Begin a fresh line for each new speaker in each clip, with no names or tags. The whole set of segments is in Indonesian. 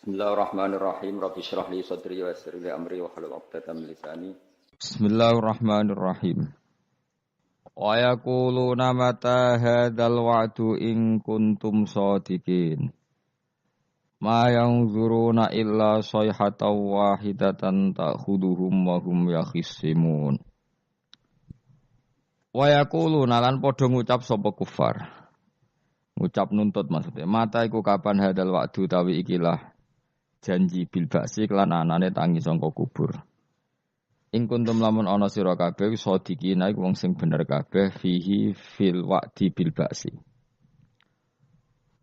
Bismillahirrahmanirrahim. Rabbi shrah li sadri wa yassir li amri wa hlul 'uqdatam min lisani.
Bismillahirrahmanirrahim. Wa yaquluna mata hadzal wa'du in kuntum shadiqin. Ma yanzuruna illa sayhatan wahidatan ta'khuduhum wa hum yakhisimun. Wa yaquluna lan padha ngucap sapa kufar. Ngucap nuntut maksudnya. Mata iku kapan hadzal wa'du tawi ikilah janji bil ba'si kelan anane tangi sangka kubur. Ing kuntum lamun ana sira kabeh sadikina iku wong sing bener kabeh fihi fil wa'di bil ba'si.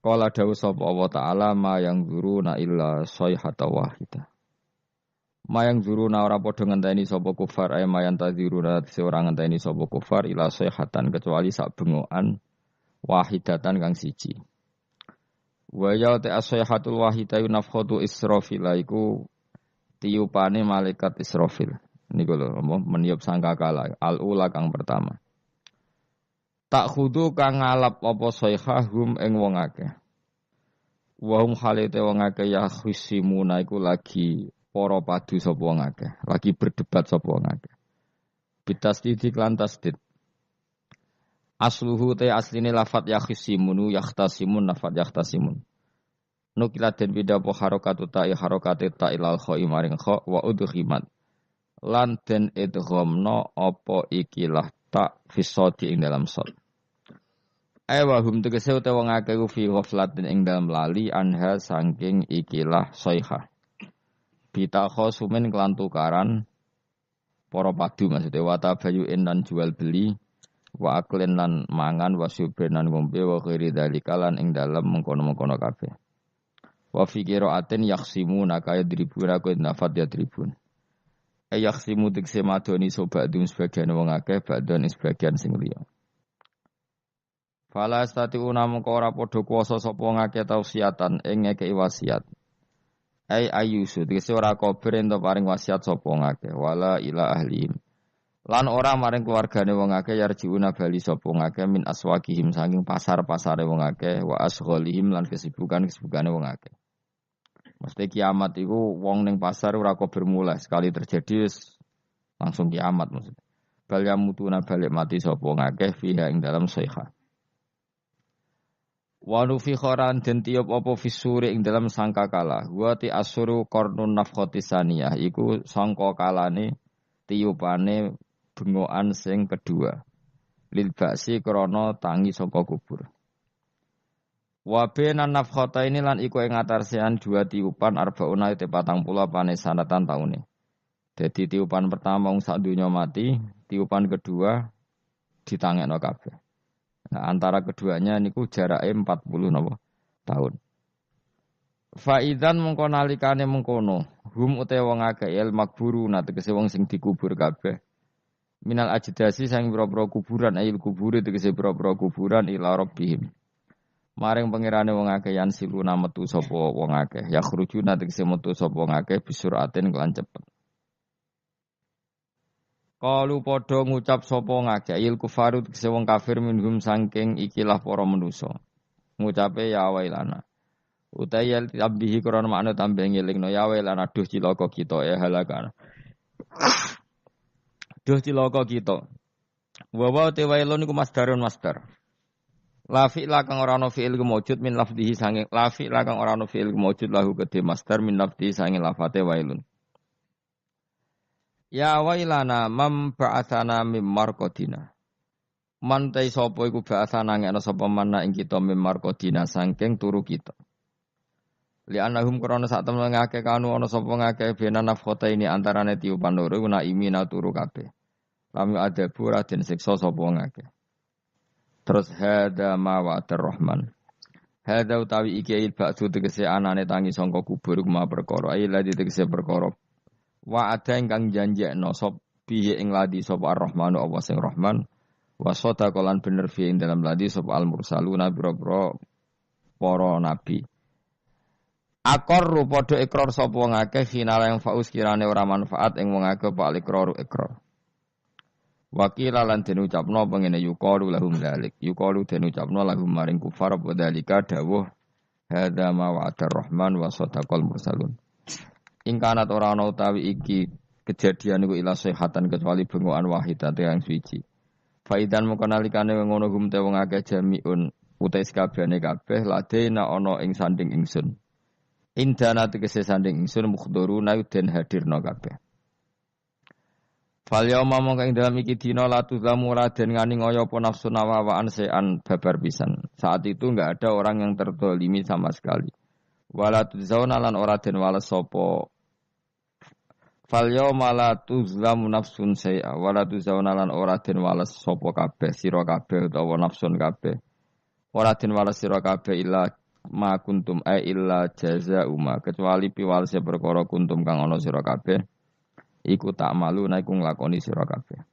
Qala dawu sapa Allah taala ma yang zuruna illa sayhata wahidah. Ma yang zuruna ora padha ngenteni sapa kufar ay mayan tadziruna ora ngenteni sapa kufar ila sayhatan kecuali sak bengokan wahidatan kang siji. Wa ya ta sayhatul wahidah nafkhatu Israfil iku tiupane malaikat Israfil. Niku lho meniup sangkakala al-ula kang pertama. Tak khudu kang ngalap apa sayhahum ing wong akeh. Wa hum halite wong akeh ya khisimuna iku lagi para padu sapa wong akeh, lagi berdebat sapa wong akeh. Bitasdid lan tasdid. Asluhu ta asline lafat ya khisimunu yahtasimun lafat yahtasimun. Nukilat den bida apa harakatu ta'i harakate ta'ilal kha'i maring kha wa udhimat. Lan den idghamna apa ikilah tak fisoti ing dalam sot. Awa hum tegese utawa wong akeh fi ghaflatin ing dalam lali anha saking ikilah sayha. Bita khosumen kelan tukaran para padu maksudnya wa tabayu'in lan jual beli wa aklen lan mangan wa syubren lan ngombe wa ghairi dzalika lan ing dalem mengkono-mengkono kabeh. Wa fi qira'atin yaqsimuna kaya dribuna ku nafat ya tribun. Yaksimu tekse madoni sobadum sebagian wong akeh badon sebagian sing liya. Fala statiuna mengko ora padha kuwasa sapa wong akeh tausiatan ing ngekeki wasiat. Ayyusu tekse ora kober ento paring wasiat sapa wong akeh wala ila ahlihim. Lan ora maring keluargane wong akeh yarjiuna bali sapa wong akeh min aswaqihim saking pasar-pasare wong akeh wa asghalihim lan kesibukan-kesibukane wong akeh. Mesti kiamat itu wong ning pasar ora kok bermulai sekali terjadi langsung kiamat maksudnya. Bal yamutuna balik mati sapa ngakeh fiha ing dalam sayha. Wa nufi khoran den tiup apa fisuri ing dalam sangkakala. Wa ti asuru qarnun nafkhati saniyah iku sangkakalane tiupane bengokan sing kedua. Lil ba'si krana tangi saka kubur. Wa benan nafkhata ini lan iku ing atarsian dua tiupan arbauna te 40 pane sanatan taune. Dadi tiupan pertama wong sak donya mati, tiupan kedua ditangekno kabeh. Nah, antara keduanya niku jarake 40 napa tahun. Faidan mengko nalikane mengkono, hum utawa wong akeh el makburu tegese wong sing dikubur kabeh. Minal ajdasi sang pira-pira kuburan ayil kuburi tegese pira-pira kuburan ila rabbihim. Maring pengirane wong akeh yan siluna metu sapa wong akeh ya khurujuna tegese metu sapa wong akeh bisuratin kelan cepet. Kalu padha ngucap sapa wong akeh il kufaru tegese wong kafir minhum saking ikilah para manusa. Ngucape ya wailana. Utayal tambihi krana makna tambah ngelingno ya wailana duh cilaka kita ya halakan. Duh cilaka kita. Wa te wailun iku masdarun masdar. La fi'la kang ora ana fi'il kemujud min lafdhihi sange la fi'la kang ora ana fi'il kemujud lahu kedhe masdar min lafdhihi sange lafate wailun. Ya wailana mam ba'atsana mim marqadina. Man ta sapa iku ba'atsana ngene sapa manna ing kita mim marqadina saking turu kita. Li anahum krana sak temen ngake kanu ana sapa ngake bena nafkhota ini antarane tiupan loro na imina turu kabeh. Lam adabu raden siksa sapa ngake. Terus hada ma wa'atir rahman. Hada utawi iki il ba'du tegese anane tangi sangka kubur ma perkara ai ladi tegese perkara. Wa'ada ingkang janjekno sop piye ing ladi sapa ar-rahmanu apa sing rahman. Wa sadaqalan bener fi ing dalam ladi sapa al-mursaluna biro-biro para nabi. Aqarru padha ikrar sapa wong akeh final yang faus kirane ora manfaat ing wong akeh pak ikraru ikrar. Wakila lan den ucapno pengene yuqalu lahum dzalik. Yuqalu den ucapno lahum maring kufar apa dalika dawuh Hadza ma wa'ada rahman wa sadaqal mursalun. Ing kanat ora ana utawi iki kejadian iku ila sehatan kecuali bengokan wahidate yang suci. Faidan moko nalikane ngono gum te wong akeh jamiun utai sakabehane kabeh ladena ana ing sanding ingsun. Indana tegese sanding ingsun mukhduruna den hadirna kabeh. Fal yauma mongko ing dalam iki dina la tuzlamu raden ngani ngoyo apa nafsu nawawaan sean babar pisan. Saat itu enggak ada orang yang tertolimi sama sekali. Wala tuzzauna lan ora den wales sapa. Fal yauma la tuzlamu nafsun se'a wala tuzzauna lan ora den wales sapa kabeh sira kabeh utawa nafsun kabeh. Ora den wales sira kabeh illa ma kuntum illa jazaa'u ma kecuali piwalese perkara kuntum kang ana sira kabeh. Iku tak malu naiku nglakoni sira kabeh.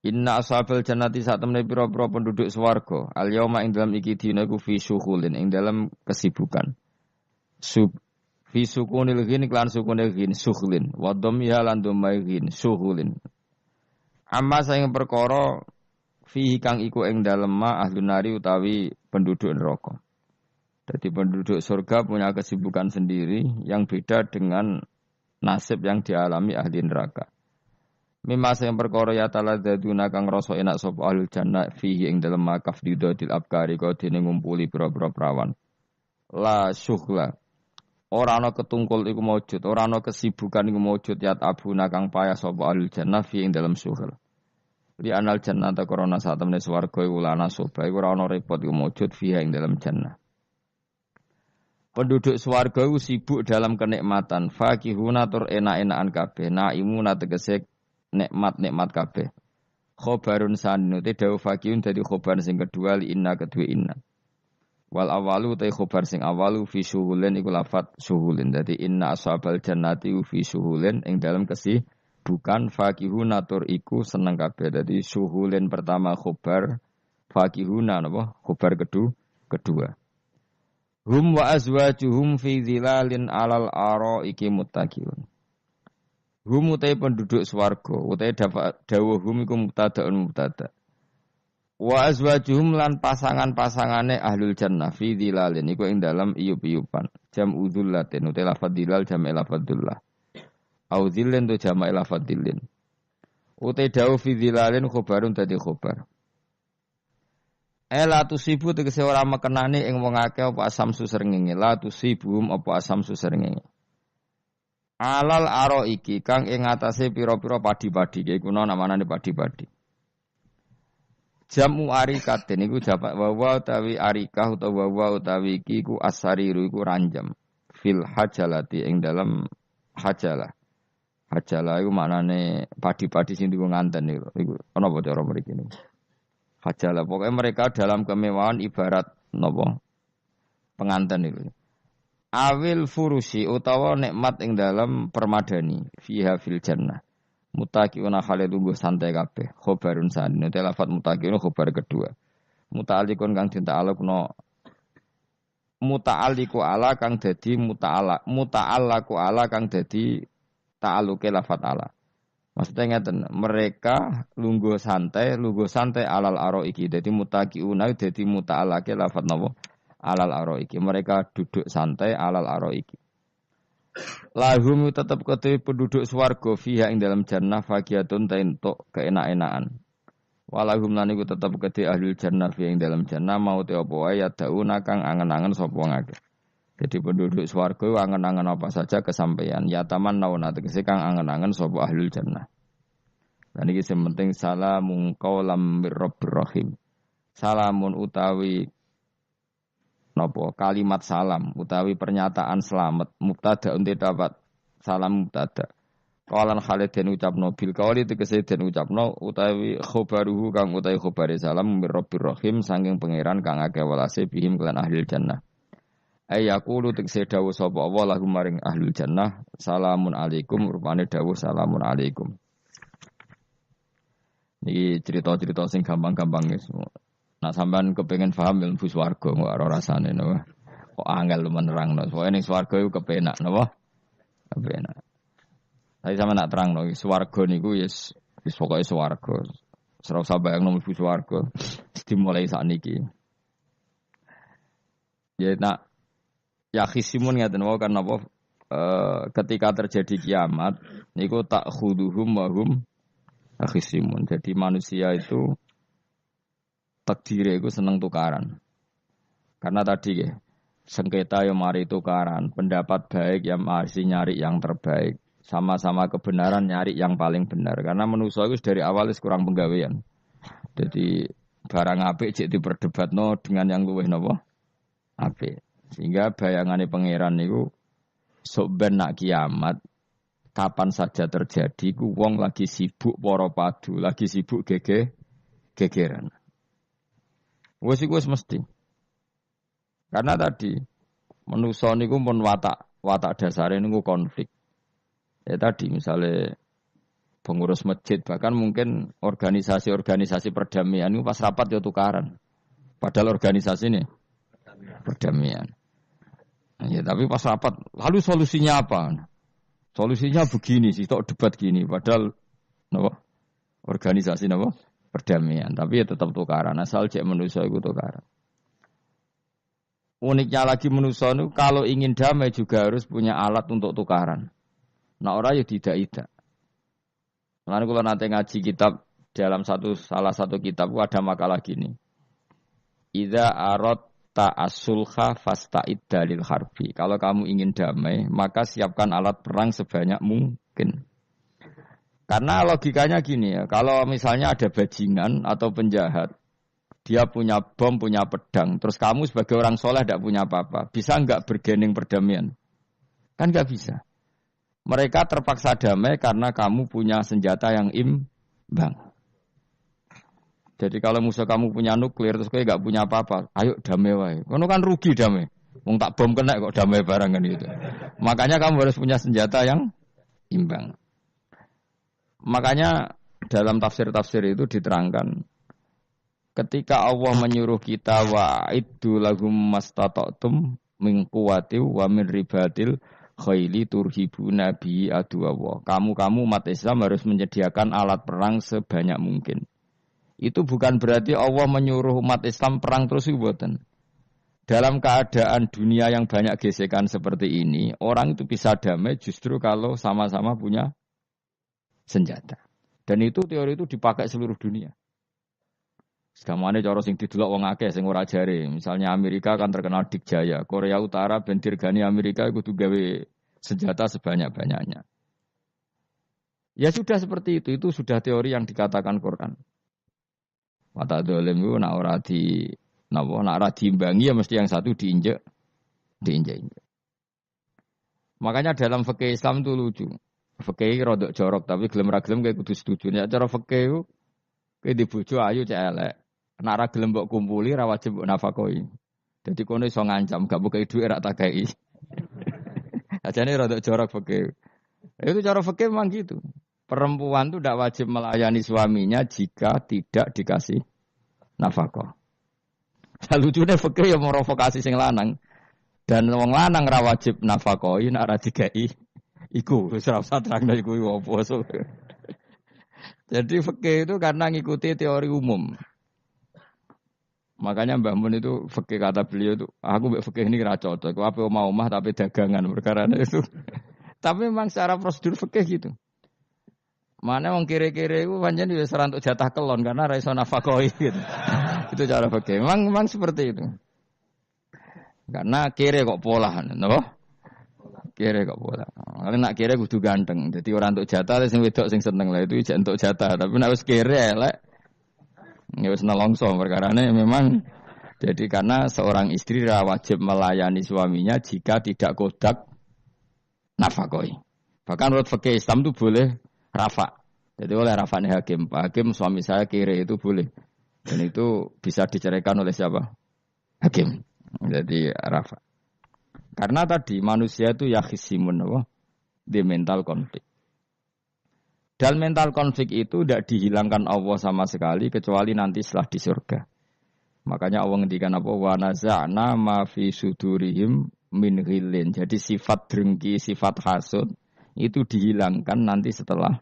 Inna ashabal jannati sak temene pira-pira penduduk swarga al yauma ing dalam iki dina iku fi syughulin ing dalam kesibukan. Fi sukunil ghin iklan sukunil ghin syughlin wa dhammiha lan dhammai ghin syughulin. Amma saing perkara fi kang iku ing dalem ma ahlun nari utawi penduduk neraka. Jadi penduduk surga punya kesibukan sendiri yang beda dengan nasib yang dialami ahli neraka. Mimma sing perkara ya taladzaduna kang rasa enak sapa ahlul jannah fihi ing dalem makaf didil abkari kok dene ngumpuli pira-pira prawan. La syughla. Ora ana ketungkul iku maujud, ora ana kesibukan iku maujud ya abuna kang payah sapa ahlul jannah fihi ing dalem syughla. Li anal jannah ta korona sak temene swarga iku lana soba iku ora ana repot iku maujud fihi ing dalem jannah. Penduduk swarga iku sibuk dalam kenikmatan, fakihuna tur enak-enakan kabeh, naimuna tegese nikmat-nikmat kabeh. Khobarun sanu te dawu fakihun dadi khobar sing kedua li inna kedua inna. Wal awalu te khobar sing awalu fi syuhulin iku lafat syuhulin. Dadi inna ashabal jannati fi syuhulin ing dalam kesibukan fakihuna tur iku seneng kabeh. Dadi syuhulin pertama khobar, fakihuna napa? Khobar kedua. Hum wa azwajuhum fi zilalin alal araiki muttaqiyun. Hum utai penduduk swarga, utai dawuh hum iku mubtadaun mubtada. Wa azwajuhum lan pasangan-pasangane ahlul jannah fi zilalin iku ing dalam iyup-iyupan. Jam udzullatin utai lafadz dilal jam lafadzullah. Au zillin tu jam lafadzillin. Utai dawuh fi zilalin khobarun dadi khobar. La tusibu tegese ora mekenani ing wong akeh apa asam susrengenge la tusibum apa asam susrengenge alal aro iki kang ing atase pira-pira padi-padi iku namane padi-padi jamu arikaten iku jamak wawa utawi arikah utawa wawa utawi iki iku asariru iku ranjam fil hajalati ing dalam hajalah iku maknane padi-padi sing dienggo nganten iku ana apa cara mriki niku hajalah, pokoknya mereka dalam kemewahan ibarat nopo pengantin itu. Awil furusi utawa nikmat ing dalam permadani fiha fil jannah. Mutaqiuna khalidun santai kabeh. Khobarun sanin te lafat mutaqiuna khobar kedua. Muta'alliqun kang dita'alluqno muta'alliqu ala kang dadi muta'allaqu ala kang dadi ta'alluqe lafat ala. Maksudnya ngeten, mereka lungguh santai alal aroiki. Jadi mutaqiuna dadi muta'allaqe lafat napa? Alal aroiki. Mereka duduk santai alal aroiki. Lahum tetap kedhe penduduk swarga fiha ing dalam jannah faqiatun ta entuk keenak-enakan. Walahum lan iku tetep kedhe ahlul jannah fiha ing dalam jannah mau te apa wae yadauna kang angen-angen sapa ngake. Jadi penduduk swarga angen-angen apa saja kesampaian. Ya taman nauna tegese kang angen-angen sapa ahlul jannah. Dan iki sing penting salamun qaulam mir-rabbir rahim. Salamun utawi napa kalimat salam utawi pernyataan selamat mubtada unti dapat salam mubtada. Qalan Khalid den ucapno bil qauli tegese den ucapno utawi khobaruhu kang utawi khobare salam mir-rabbir rahim saking pangeran kang akeh welase bihim kelan ahlul jannah. Ayaqulu tegese dawuh sapa Allah lahum maring ahlul jannah salamun alaikum rupane dawuh salamun alaikum. Niki cerita-cerita sing gampang-gampang guys. Nah sampean kepengin paham ilmu swarga kok ora rasane napa. Kok angel menerangno. Pokoke ning swarga iku kepenak napa? Kepenak. Tapi sampean nak terangno swarga niku wis pokoke swarga. Ora usah bayangno mlebu swarga. Dimulai sakniki. Ya nak ya khisimun ngaten wae kan apa ketika terjadi kiamat niku tak khuduhum wa hum khisimun. Jadi manusia itu takdire iku seneng tukaran. Karena tadi ya sengketa yang mari tukaran, pendapat baik yang masih nyari yang terbaik, sama-sama kebenaran nyari yang paling benar. Karena manusia itu dari awal kurang penggawean. Jadi barang apik cek diperdebatno dengan yang luwih napa apik. Sehingga bayangannya pangeran niku sok ben nak kiamat kapan saja terjadi ku wong lagi sibuk para padu, lagi sibuk gegeran. Wes iku wis mesti. Karena tadi manusa niku pun watak dasare niku konflik. Ya tadi misalnya pengurus masjid bahkan mungkin organisasi-organisasi perdamaian itu pas rapat ya tukaran. Padahal organisasi ini perdamaian. Ya tapi pas rapat lalu solusinya apa? Solusinya begini sih, tok debat gini. Padahal napa? Organisasi napa? Perdamaian. Tapi ya tetap tukaran. Asal cek manusia itu tukaran. Uniknya lagi manusia itu kalau ingin damai juga harus punya alat untuk tukaran. Nah orang ya tidak. Lalu kalau nanti ngaji kitab dalam salah satu kitab ada makalah gini. Idza aradta as-sulha fasta'id dalil harbi. Kalau kamu ingin damai, maka siapkan alat perang sebanyak mungkin. Karena logikanya gini ya, kalau misalnya ada bajingan atau penjahat, dia punya bom, punya pedang, terus kamu sebagai orang soleh tidak punya apa-apa, bisa enggak bergening perdamaian? Kan enggak bisa. Mereka terpaksa damai karena kamu punya senjata yang imbang. Jadi kalau musuh kamu punya nuklir terus kayak enggak punya apa-apa, ayo damai wae. Kono kan rugi damai. Wong tak bom kena kok damai barang kan gitu. Makanya kamu harus punya senjata yang imbang. Makanya dalam tafsir-tafsir itu diterangkan ketika Allah menyuruh kita wa'iddu lahum mastata'tum min quwwati wa min ribatil khaili turhibuna bi aduwwa. Kamu umat Islam harus menyediakan alat perang sebanyak mungkin. Itu bukan berarti Allah menyuruh umat Islam perang terus mboten. Dalam keadaan dunia yang banyak gesekan seperti ini, orang itu bisa damai justru kalau sama-sama punya senjata. Dan itu teori itu dipakai seluruh dunia. Segamane cara sing didelok wong akeh sing ora jare. Misalnya Amerika kan terkenal dikjaya, Korea Utara ben dirgani Amerika kudu gawe senjata sebanyak-banyaknya. Ya sudah seperti itu sudah teori yang dikatakan Quran. Mata dolim itu nak ora diimbangi ya mesti yang satu diinjek. Makanya dalam fikih Islam itu lucu. Fikih rodok jorok tapi gelem ra gelem kayak kudu setuju. Ya cara fikih itu kayak di bojo ayu cek elek. Nek ra gelem mbok kumpuli ra wajib mbok nafakoi. Dadi kono iso ngancam gak buka dhuwit ra takai. Ajane rodok jorok fikih. Itu cara fikih memang gitu. Perempuan itu tidak wajib melayani suaminya jika tidak dikasih nafkah. Lucunya fikih yang merovokasi sing lanang dan wong lanang ra wajib nafkahi nek ra dikai iku wis ora usah terangno iku opo. Jadi fikih itu karena ngikuti teori umum. Makanya Mbah Mun itu fikih kata beliau itu aku mbek fikih ini ra cocok. Aku ape omah tapi dagangan perkara itu. Tapi memang secara prosedur fikih gitu. Mana wong kire-kire itu pancen wis ora entuk jatah kelon karena ra iso nafkahi gitu. Itu cara fikih. Memang seperti itu. Karena kire kok polahan, napa? Kire kok pola. Kalau nak kire kudu ganteng. Jadi orang entuk jatah sing wedok sing seneng lah itu ijek entuk jatah. Tapi nek wis kire elek ya wis nelongso perkarane memang jadi karena seorang istri ra wajib melayani suaminya jika tidak kodak nafkahi. Bahkan menurut fikih Islam itu boleh rafa. Jadi oleh rafa'nya hakim. Pak Hakim suami saya kiri itu boleh. Dan itu bisa diceraikan oleh siapa? Hakim. Jadi rafa. Karena tadi manusia itu yakhisimun di mental konflik. Dan mental konflik itu tidak dihilangkan Allah sama sekali kecuali nanti setelah di surga. Makanya Allah ngendikan apa? Wa naza'na ma fi sudurihim min ghillin. Jadi sifat drengki, sifat hasud itu dihilangkan nanti setelah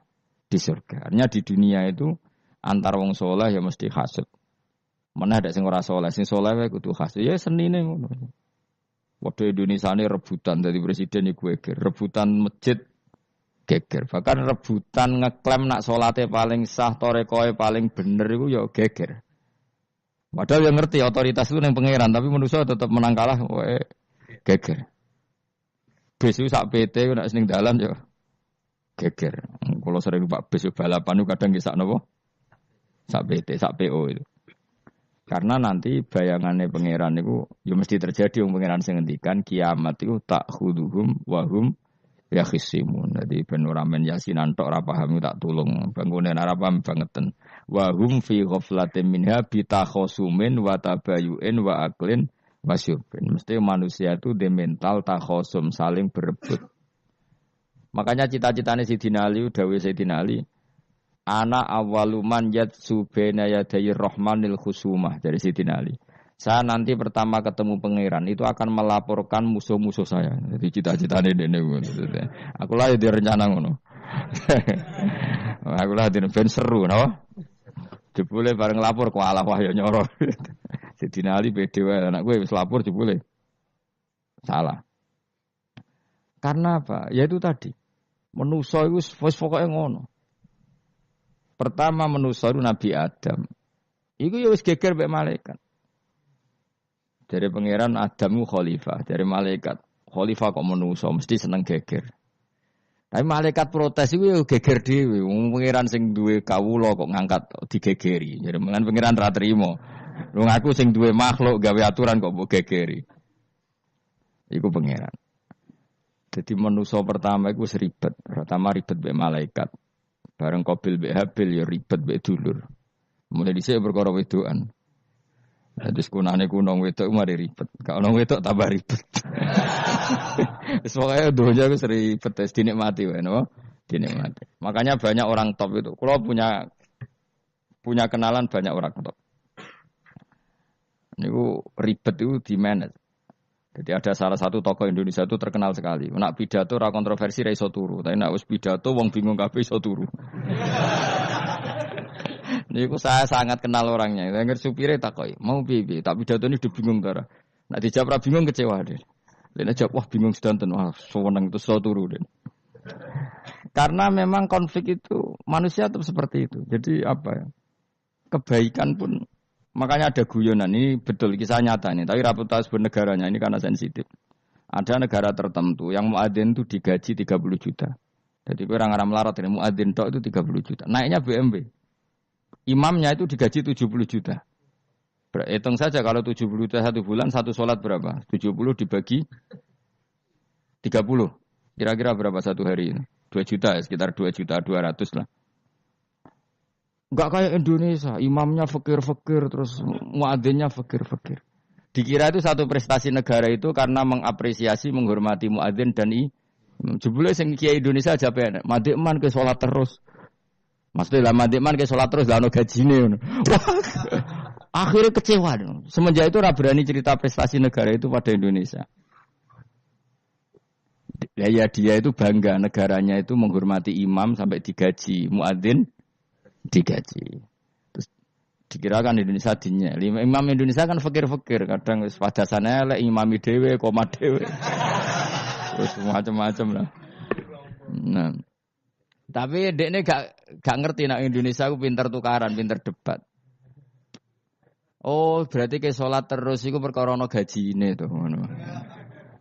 di surga. Artinya di dunia itu antar wong soleh ya mesti hasud. Mana ada sing ora soleh, sing soleh wae kudu hasud. Ya senine ngono. Waduh Indonesia ini rebutan dari presiden iku geger, rebutan masjid geger. Bahkan rebutan ngeklaim nak salate paling sah, torekoe paling bener iku ya geger. Padahal yang ngerti otoritas itu yang pangeran, tapi manusia tetap menang kalah, wae geger. Bis itu sak PT nak seneng dalan ya geger. Kalau sering Pak bis balapan itu kadang kisah nopo sak PT, sak PO itu. Karena nanti bayangannya pangeran itu ya mesti terjadi yang pangeran sing ngendikan kiamat itu tak khuduhum wahum ya khisimun. Jadi ben ora men yasinan tok ora paham tak tulung bangunan ora paham bangeten. Wahum fi ghaflatin minha bitakhasumin wa tabayu'in wa aklin wasyubin. Mesti manusia itu de mental takhasum saling berebut. Makanya cita-citane Sidina Ali dawuh Sidina Ali ana awaluman yatsu baina yadayir rahmanil khusumah dari Sidina Ali. Saya nanti pertama ketemu pangeran itu akan melaporkan musuh-musuh saya. Jadi cita-citane dene aku lah di rencana ngono. Aku lah di ben seru no. Jebule bareng lapor kok alah wah ya nyoro. Sidina Ali pede wae anak gue wis lapor jebule. Salah. Karena apa? Ya itu tadi. Manusa iku wis pokoke ngono. Pertama manusa itu Nabi Adam. Iku ya wis geger mek malaikat. Dari pangeran Adam ku khalifah, dari malaikat khalifah kok manusa mesti seneng geger. Tapi malaikat protes iku ya geger dhewe. Wong pangeran sing duwe kawula kok ngangkat digegeri. Jadi mengan pangeran ra trimo. Lu ngaku sing duwe makhluk gawe aturan kok mbok gegeri. Iku pangeran. Jadi manusa pertama iku ribet. Pertama ribet mek malaikat. Bareng Qabil mbek Habil ya ribet mbek dulur. Mulai dhisik perkara wedokan. Terus kunane kunong wedok mari ribet. Gak ono wedok tambah ribet. Wis pokoke donya wis ribet wis dinikmati wae no. Dinikmati. Makanya banyak orang top itu. Kalau punya kenalan banyak orang top. Niku ribet itu di manage. Jadi ada salah satu tokoh Indonesia itu terkenal sekali. Nak pidato ra kontroversi ra iso turu, tapi nak wis pidato wong bingung kabeh iso turu. Niku saya sangat kenal orangnya. Dengar supire takoki, "Mau piye? Tak pidato ini udah bingung ta." Nak dijawab ra bingung kecewa deh. Lha jawab wah bingung sedanten, wah seneng itu iso turu deh. Karena memang konflik itu manusia tetap seperti itu. Jadi apa ya? Kebaikan pun makanya ada guyonan, ini betul kisah nyata ini, tapi reputasi bernegaranya ini karena sensitif. Ada negara tertentu yang muadzin itu digaji 30 juta. Jadi orang-orang melarat ini muadzin tok itu 30 juta. Naiknya BMW. Imamnya itu digaji 70 juta. Hitung saja kalau 70 juta satu bulan, satu sholat berapa? 70 dibagi 30. Kira-kira berapa satu hari ini? 2 juta, sekitar 2 juta 200 lah. Enggak kayak Indonesia, imamnya fakir-fakir, terus muadzinnya fakir-fakir. Dikira itu satu prestasi negara itu karena mengapresiasi, menghormati muadzin dan jebule sing kiai Indonesia aja penak. Madikman ke salat terus. Maksudnya lah madikman ke salat terus lah ono gajine ngono. Akhirnya kecewa. Semenjak itu ora berani cerita prestasi negara itu pada Indonesia. Ya dia itu bangga negaranya itu menghormati imam sampai digaji, muadzin digaji. Terus dikirakan Indonesia dinya. Imam Indonesia kan fakir-fakir, kadang wis padasane elek imami dhewe, koma dhewe. Terus macam-macam lah. Nah. Tapi dekne gak ngerti nek Indonesia ku pinter tukaran, pinter debat. Oh, berarti ke salat terus iku perkara ana gajine to ngono.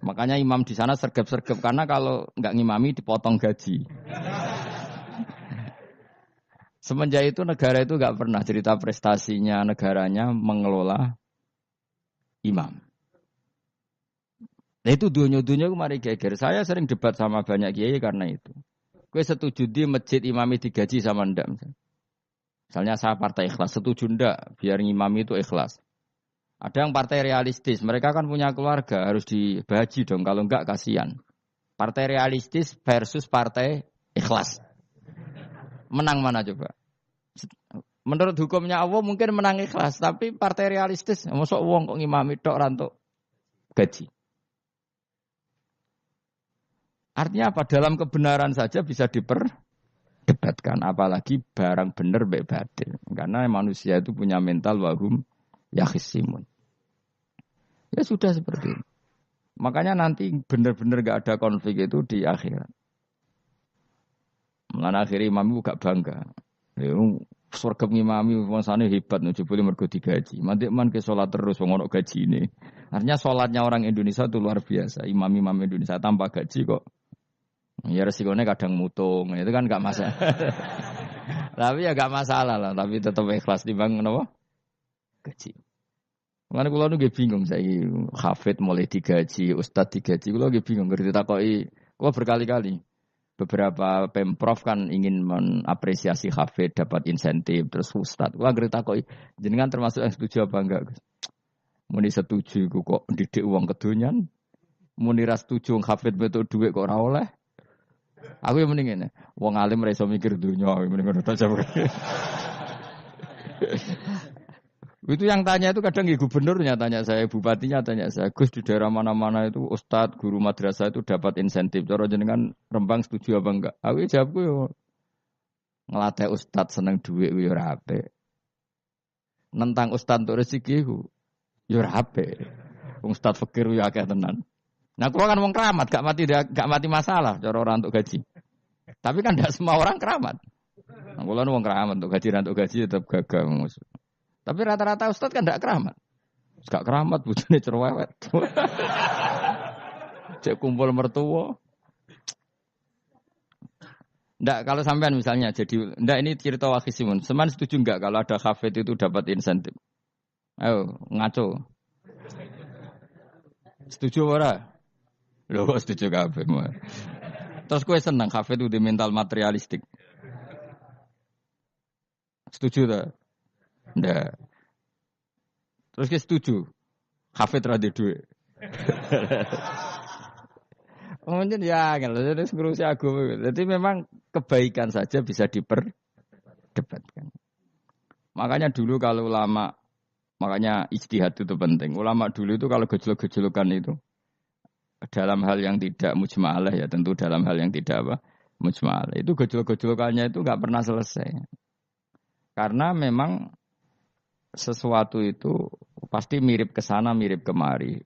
Makanya imam di sana sergap-sergap karena kalau enggak ngimami dipotong gaji. Semenjak itu negara itu enggak pernah cerita prestasinya negaranya mengelola imam. Nah itu dunia-dunia kemarin geger. Saya sering debat sama banyak kiai karena itu. Gue setuju di masjid imami digaji sama ndak. Misalnya saya partai ikhlas, setuju ndak biar ngimami itu ikhlas. Ada yang partai realistis, mereka kan punya keluarga, harus dibaji dong, kalau enggak kasihan. Partai realistis versus partai ikhlas. Menang mana coba? Menurut hukumnya Allah mungkin menang ikhlas, tapi partai realistis, mosok wong kok ngimami tok rantuk gaji. Artinya apa? Dalam kebenaran saja bisa diperdebatkan, apalagi barang benar baik batil. Karena manusia itu punya mental wahum yakhisimun. Ya sudah seperti itu. Makanya nanti benar-benar gak ada konflik itu di akhirat. Mulane akhirnya imam itu gak bangga. Ya, surga ngimami mangsane hebat jebule mergo digaji. Mantik man ke salat terus wong ono gajine. Artinya salatnya orang Indonesia itu luar biasa. Imam-imam Indonesia tanpa gaji kok. Ya resikonya kadang mutung, itu kan gak masalah. Tapi ya gak masalah lah, tapi tetap ikhlas timbang napa? Gaji. Mana kula nu nggih bingung saiki hafid mulai digaji, ustad digaji, kula nggih bingung ngerti takoki. Kula berkali-kali beberapa pemprov kan ingin mengapresiasi hafid dapat insentif terus ustad. Kula ngerti takoki jenengan termasuk yang setuju apa enggak, Gus? Muni setuju iku kok ndidik uang kedonyan. Muni ra setuju hafid betul duit kok ora oleh. Aku yang mending ini, wong alim ra iso mikir dunya, mending ngono ta. Itu yang tanya itu kadang gubernurnya tanya saya, bupatinya tanya saya, Gus di daerah mana-mana itu ustadz, guru madrasah itu dapat insentif. Cara jenengan Rembang setuju apa enggak? Aku jawabku yo ngelatih ustadz seneng duit yo ora apik. Nentang ustadz untuk rezeki ku yo ora apik. Wong ustadz fakir yo akeh tenan. Nah, kalau kan wong keramat, gak mati masalah cara orang untuk gaji. Tapi kan tidak semua orang keramat. Nah, kalau wong keramat untuk gaji tetap gagal. Tapi rata-rata ustadz kan tidak keramat. Gak keramat, bujune cerewet. Cek kumpul mertua. Ndak kalau sampean misalnya jadi ndak ini cerita Wakisimun. Seman setuju enggak kalau ada hafid itu dapat insentif? Ayo ngaco. Setuju ora? Lho kok setuju kabeh. Terus kowe seneng hafid itu di mental materialistik. Setuju ta? Ndak. Terus kowe setuju? Hafid ra di dhuwit. Mungkin ya, jadi ngurusi agama. Jadi memang kebaikan saja bisa diperdebatkan. Makanya dulu kalau ulama, makanya ijtihad itu penting. Ulama dulu itu kalau gejolak-gejolakan itu dalam hal yang tidak mujma'alah ya, tentu dalam hal yang tidak apa mujma'alah. Itu gejolak-gejolakannya itu enggak pernah selesai. Karena memang sesuatu itu pasti mirip ke sana, mirip kemari.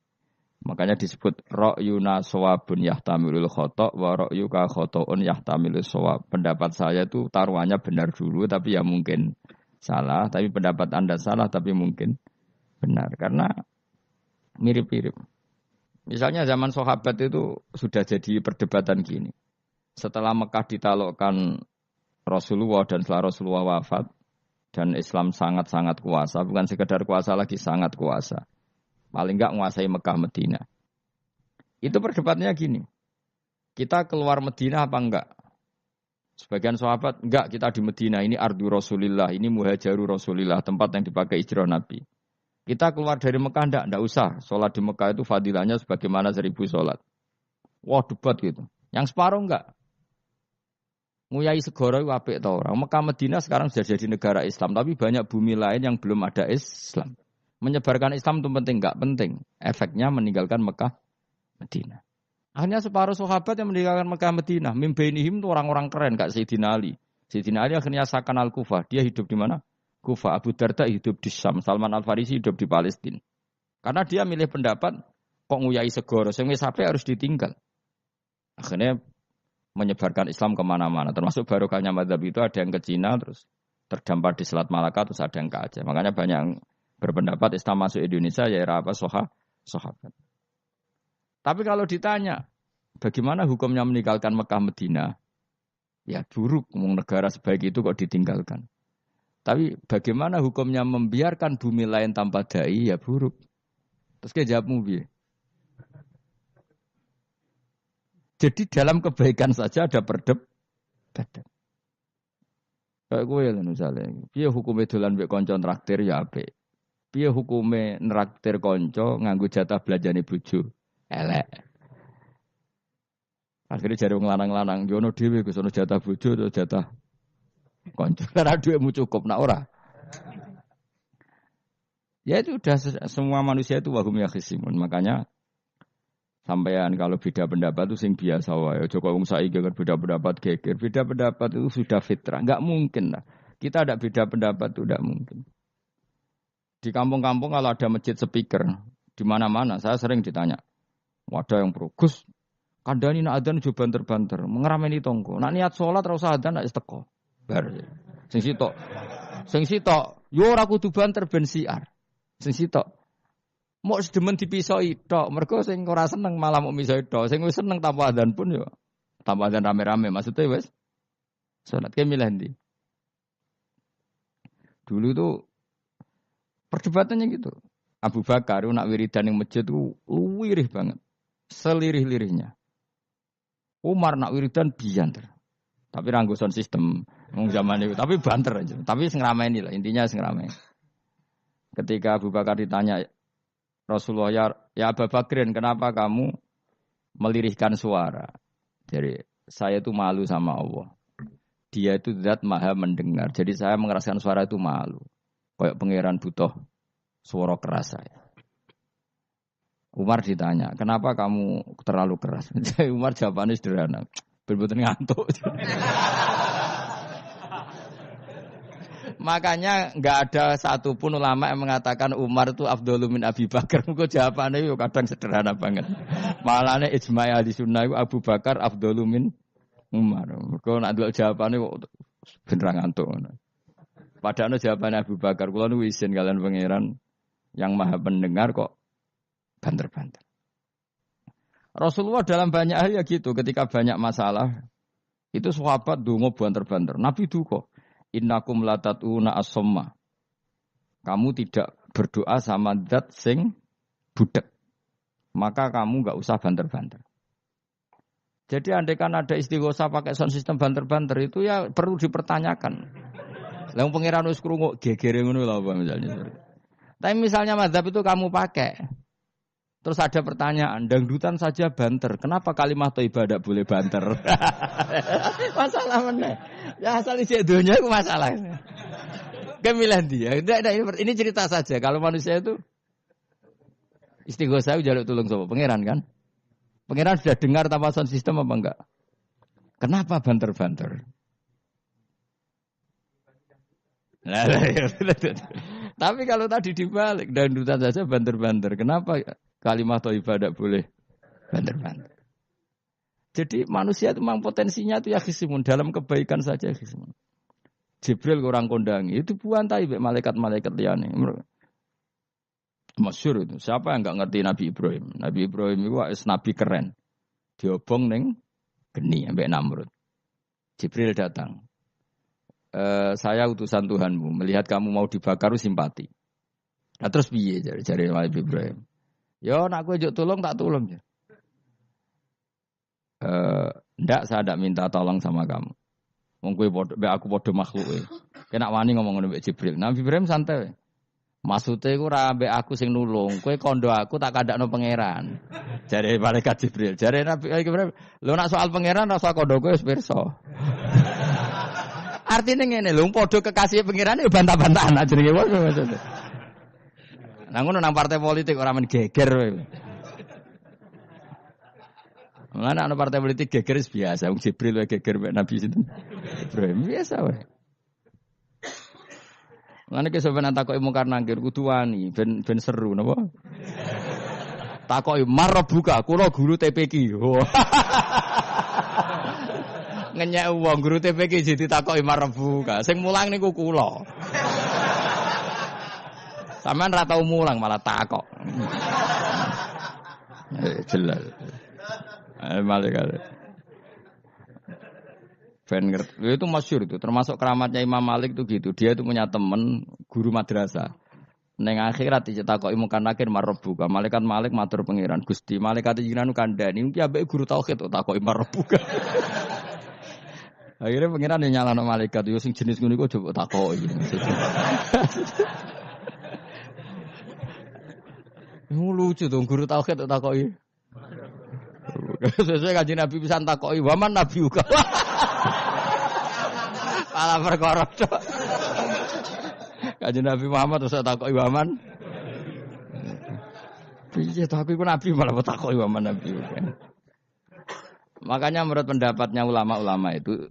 Makanya disebut ra'yuna shawabun yahtamilul khata' wa ra'yuka khata'un yahtamilus shawab. Pendapat saya itu taruhannya benar dulu tapi ya mungkin salah, tapi pendapat Anda salah tapi mungkin benar karena mirip-mirip. Misalnya zaman sahabat itu sudah jadi perdebatan gini. Setelah Mekah ditaklukkan Rasulullah dan setelah Rasulullah wafat dan Islam sangat-sangat kuasa, bukan sekedar kuasa lagi sangat kuasa. Paling enggak menguasai Mekah Medina. Itu perdebatannya gini. Kita keluar Medina apa enggak? Sebagian sahabat, enggak kita di Medina, ini ardu Rasulillah, ini muhajaru Rasulillah, tempat yang dipakai hijrah Nabi. Kita keluar dari Mekah enggak usah. Sholat di Mekah itu fadilahnya sebagaimana 1000 sholat. Wah debat gitu. Yang separuh enggak. Nguyai segoro itu apik tau orang. Mekah Medina sekarang sudah jadi negara Islam. Tapi banyak bumi lain yang belum ada Islam. Menyebarkan Islam itu penting enggak penting. Efeknya meninggalkan Mekah Medina. Akhirnya separuh sahabat yang meninggalkan Mekah Medina. Mimbainihim itu orang-orang keren Kak Sayyidina Ali. Sayyidina Ali akhirnya sakan Al-Kufah. Dia hidup di mana? Kufah. Abu Darda hidup di Syam. Salman Al-Farisi hidup di Palestina. Karena dia milih pendapat kok nguyai segoro. Sehingga sampai harus ditinggal. Akhirnya menyebarkan Islam kemana-mana. Termasuk barokahnya mazhab itu ada yang ke Cina. Terus terdampar di Selat Malaka. Terus ada yang ke Aceh. Makanya banyak yang berpendapat Islam masuk Indonesia. Ya era apa sahabat. Tapi kalau ditanya bagaimana hukumnya meninggalkan Mekah Medina. Ya buruk. Negara sebaik itu kok ditinggalkan. Tapi bagaimana hukumnya membiarkan bumi lain tanpa dai, ya buruk. Terus kayak jawabmu piye? Jadi dalam kebaikan saja ada perdebatan. Kayak gue lah misalnya, piye hukumnya dolan mbek kanca traktir ya apik. Piye hukumnya nraktir kanca nganggo jatah belanjane bojo? Elek. Akhirnya jare wong lanang-lanang, yo ono dhewe Gus ono jatah bojo atau jatah konco karena duitmu cukup, nak ora. Ya itu udah semua manusia itu wahum yakhisimun. Makanya sampean kalau beda pendapat itu sing biasa wae. Aja kok wong saiki kan beda pendapat geger. Beda pendapat itu sudah fitrah. Enggak mungkin lah. Kita ada beda pendapat itu enggak mungkin. Di kampung-kampung kalau ada masjid speaker di mana-mana, saya sering ditanya. Wadah yang pro. Gus, kandhani nak adzan aja banter-banter, ngerameni tonggo. Nak niat salat ora usah adzan nak wis teko. Bar. Sing sitok, yo ora kudu banter ben siar. Sing sitok mau sedemen dipisoi tok, mergo sing ora seneng malah mau misoi tok. Sing wis seneng tanpa adzan pun yo tanpa adzan rame-rame maksudnya wis salat ke milih ndi. Dulu tuh perdebatannya gitu. Abu Bakar nak wiridan ning masjid ku luwirih banget. Selirih-lirihnya. Umar nak wiridan bianter. Tapi ranggo sound system wong zaman itu, tapi banter aja. Tapi sing rameni lah, intinya sing rameni. Ketika Abu Bakar ditanya Rasulullah, ya Abu Bakrin, kenapa kamu melirihkan suara? Jadi saya itu malu sama Allah. Dia itu zat maha mendengar. Jadi saya mengeraskan suara itu malu. Kayak pangeran butuh suara keras saya. Umar ditanya, kenapa kamu terlalu keras? Umar jawabannya sederhana. Betul-betul ngantuk. Makanya enggak ada satupun ulama yang mengatakan Umar itu afdhalu min Abi Bakar. Muga jawabannya yo kadang sederhana banget. Malane ijma' ahli sunnah itu Abu Bakar afdhalu min Umar. Muga nek ndelok jawabane kok bener ngantuk ngono. Padahal jawabannya Abu Bakar kula nu isin kalian pangeran yang maha pendengar kok banter-banter. Rasulullah dalam banyak hal ya gitu, ketika banyak masalah itu sahabat donga banter-banter. Nabi duka, innakum latatuna as-somma. Kamu tidak berdoa sama zat sing budek. Maka kamu enggak usah banter-banter. Jadi andaikan ada istighosah pakai sound system banter-banter itu ya perlu dipertanyakan. Lah pangeran wis krungu gegere ngono lho apa misalnya. Tapi misalnya mazhab itu kamu pakai. Terus ada pertanyaan, dangdutan saja banter. Kenapa kalimat thayyibah tidak boleh banter? Masalah mana? Ya asal isi dunia itu masalah. Kemilan dia. Ini cerita saja. Kalau manusia itu istighosah jaluk tulung sama pangeran kan? Pangeran sudah dengar tanpa sound system apa enggak? Kenapa banter-banter? Tapi kalau tadi dibalik dangdutan saja banter-banter. Kenapa kalimat thayyibah tidak boleh banter-banter? Jadi manusia itu memang potensinya itu ya khisimun. Dalam kebaikan saja khisimun. Jibril kurang kondangi. Itu buantai malaikat-malaikat liane. Masyhur itu. Siapa yang enggak ngerti Nabi Ibrahim? Nabi Ibrahim itu nabi keren. Diobong ning geni ambek Namrud. Jibril datang. Saya utusan Tuhanmu. Melihat kamu mau dibakar simpati. Nah, terus piye jare Nabi Ibrahim? Yo nak kowe njuk tolong tak tolong ya. Ndak saya ndak minta tolong sama kamu. Wong kowe padha aku padha makhluke. Kena wani ngomong ngono mbek Jibril. Nabi Ibrahim santai. Maksude iku ora mbek aku sing nulung. Kowe kandha aku tak kandakno pangeran. Jare malaikat Jibril. Jare Nabi Ibrahim, lho nak soal pangeran rasa kandha kowe wis pirsa. Artine ngene lho, padha kekasih pangeran yo bantah-bantahan jenenge wae maksudnya. Nah ngono nang partai politik ora men geger kowe. Mana ana partai politik geger biasa, wong Jibril wae geger mek Nabi sinten. Ibrahim biasa wae. Ngene ki sampeyan takoki mungkar nangkir kudu wani ben seru napa? Takoki marbuka, kula guru TPQ. Ngenyek wong guru TPQ jadi takoki marbuka. Sing mulang niku kula. Sampeyan ra tau mulang malah takok. Jelas. Malaikat. Ben ngerti. Itu masyhur itu, termasuk keramatnya Imam Malik itu gitu. Dia itu punya teman guru madrasah. Neng akhirat dicetakoki mungkar nakir marbuka. Malaikat Malik matur pangeran Gusti, malaikat jenengan kandhani iki ambek guru tauhid takoki marbuka. Akhirnya pangeran nyalano malaikat yo sing jenis ngono iku coba takoki. Lucu dong guru tauhid takoki. Sesuai Kanjeng Nabi pisan takoki waman nabi uga. Pala perkara tok. Kanjeng Nabi Muhammad terus takoki waman. Piye takoki ku nabi malah takoki waman nabi uga. Makanya menurut pendapatnya ulama-ulama itu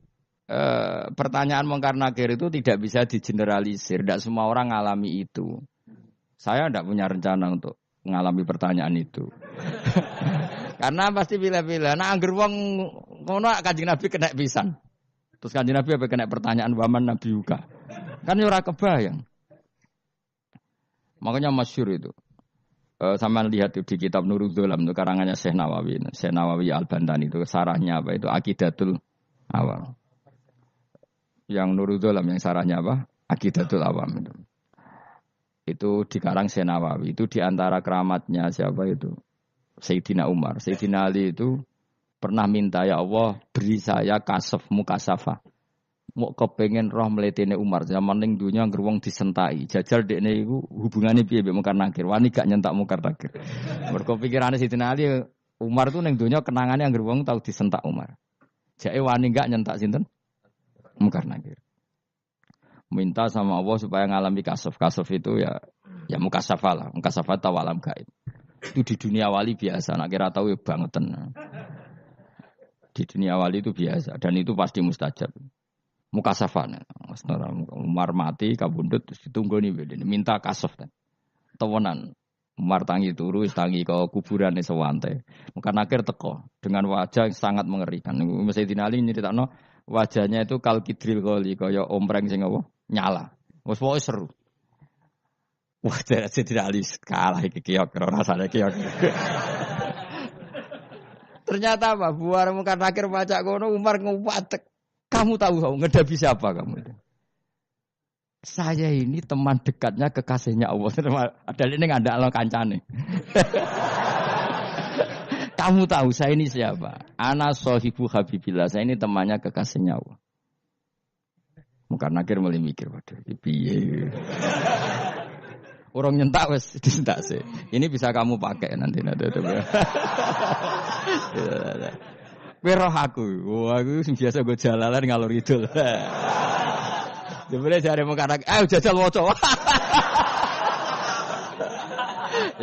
pertanyaan mungkar nakir itu tidak bisa digeneralisir. Tidak semua orang ngalami itu. Saya tidak punya rencana untuk mengalami pertanyaan itu. Karena pasti pilih-pilih. Nah, angger wong ngono Kanjeng Nabi kena pisan. Terus Kanjeng Nabi apa kena pertanyaan waman Nabi Yuka. Kan ya ora kebayang. Makanya masyhur itu. Sama lihat di kitab Nurul Dzolam itu karangannya Syekh Nawawi Al-Bantani itu sarahnya apa itu Aqidatul Awam. Yang Nurul Dzolam yang sarahnya apa? Aqidatul Awam itu. Itu dikarang Syekh Nawawi. Itu diantara keramatnya siapa itu? Sayyidina Umar. Sayyidina Ali itu pernah minta ya Allah beri saya kasaf mukasafah. Mau kepengen roh mletene Umar zaman ning dunya ngruwung disentai. Jajal dekne iku hubungane piye mbek Mungkar Nakir. Wani gak nyentak Mungkar Nakir. Mergo pikirane Sayyidina Ali Umar tuh ning dunya kenangane anggere wong tau disentak Umar. Jake wani gak nyentak sinten? Mungkar Nakir. Minta sama Allah supaya ngalami kasaf. Kasaf itu ya mukasafah lah. Mukasafah tahu alam gaib. Itu di dunia wali biasa. Nak kira tahu ya bangetan. Di dunia wali itu biasa dan itu pasti mustajab. Mukasafah. Umar mati kabundut terus ditunggu nih minta kasaf kan. Tawanan. Umar tangi turu tangi ke kuburan sewante. Mungkin akhir teko dengan wajah yang sangat mengerikan. Sayyidina Ali nyeritakno wajahnya itu kal kidril qoli kaya ompreng sing apa nyala. Wes pokoke seru. Wah, Sayyidina Ali kalah iki kiok rasane kiok. Ternyata apa? Buar Mungkar Nakir pacak kono Umar ngupatek. Kamu tahu ngedapi siapa kamu itu? Saya ini teman dekatnya kekasihnya Allah. Ada ini nggak ada Allah kancane. Kamu tahu saya ini siapa? Ana sohibu habibillah. Saya ini temannya kekasihnya Allah. Mungkar Nakir mulai mikir, waduh, piye. Orang nyentak wes disentak sih. Ini bisa kamu pakai nanti. Weroh aku, wah aku biasa gue jalalan ngalor idul. Sebenarnya cari Mungkar Nakir, ayo jajal woco.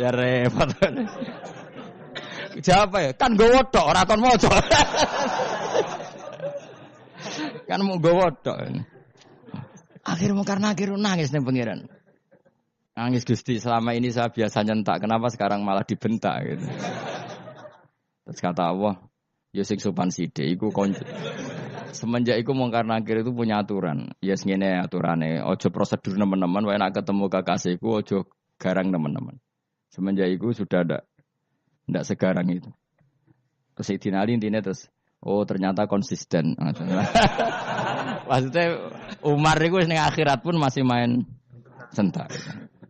Ya repot. Siapa ya? Kan gue wodok, orang kon woco. Kan mau gue wodok. Akhirnya Mungkar Nakir nangis nih pangeran. Nangis Gusti, selama ini saya biasa nyentak, kenapa sekarang malah dibentak gitu. Terus kata Allah, ya sing sopan sithik iku konco. Semenjak iku Mungkar Nakir itu punya aturan. Ya ngene aturane, aja prosedur nemen-nemen wae nek ketemu kekasihku aja garang nemen-nemen. Semenjak iku sudah ndak segarang itu. Terus Sayyidina Ali intine terus ternyata konsisten. Maksudnya Umar itu ning akhirat pun masih main sentak.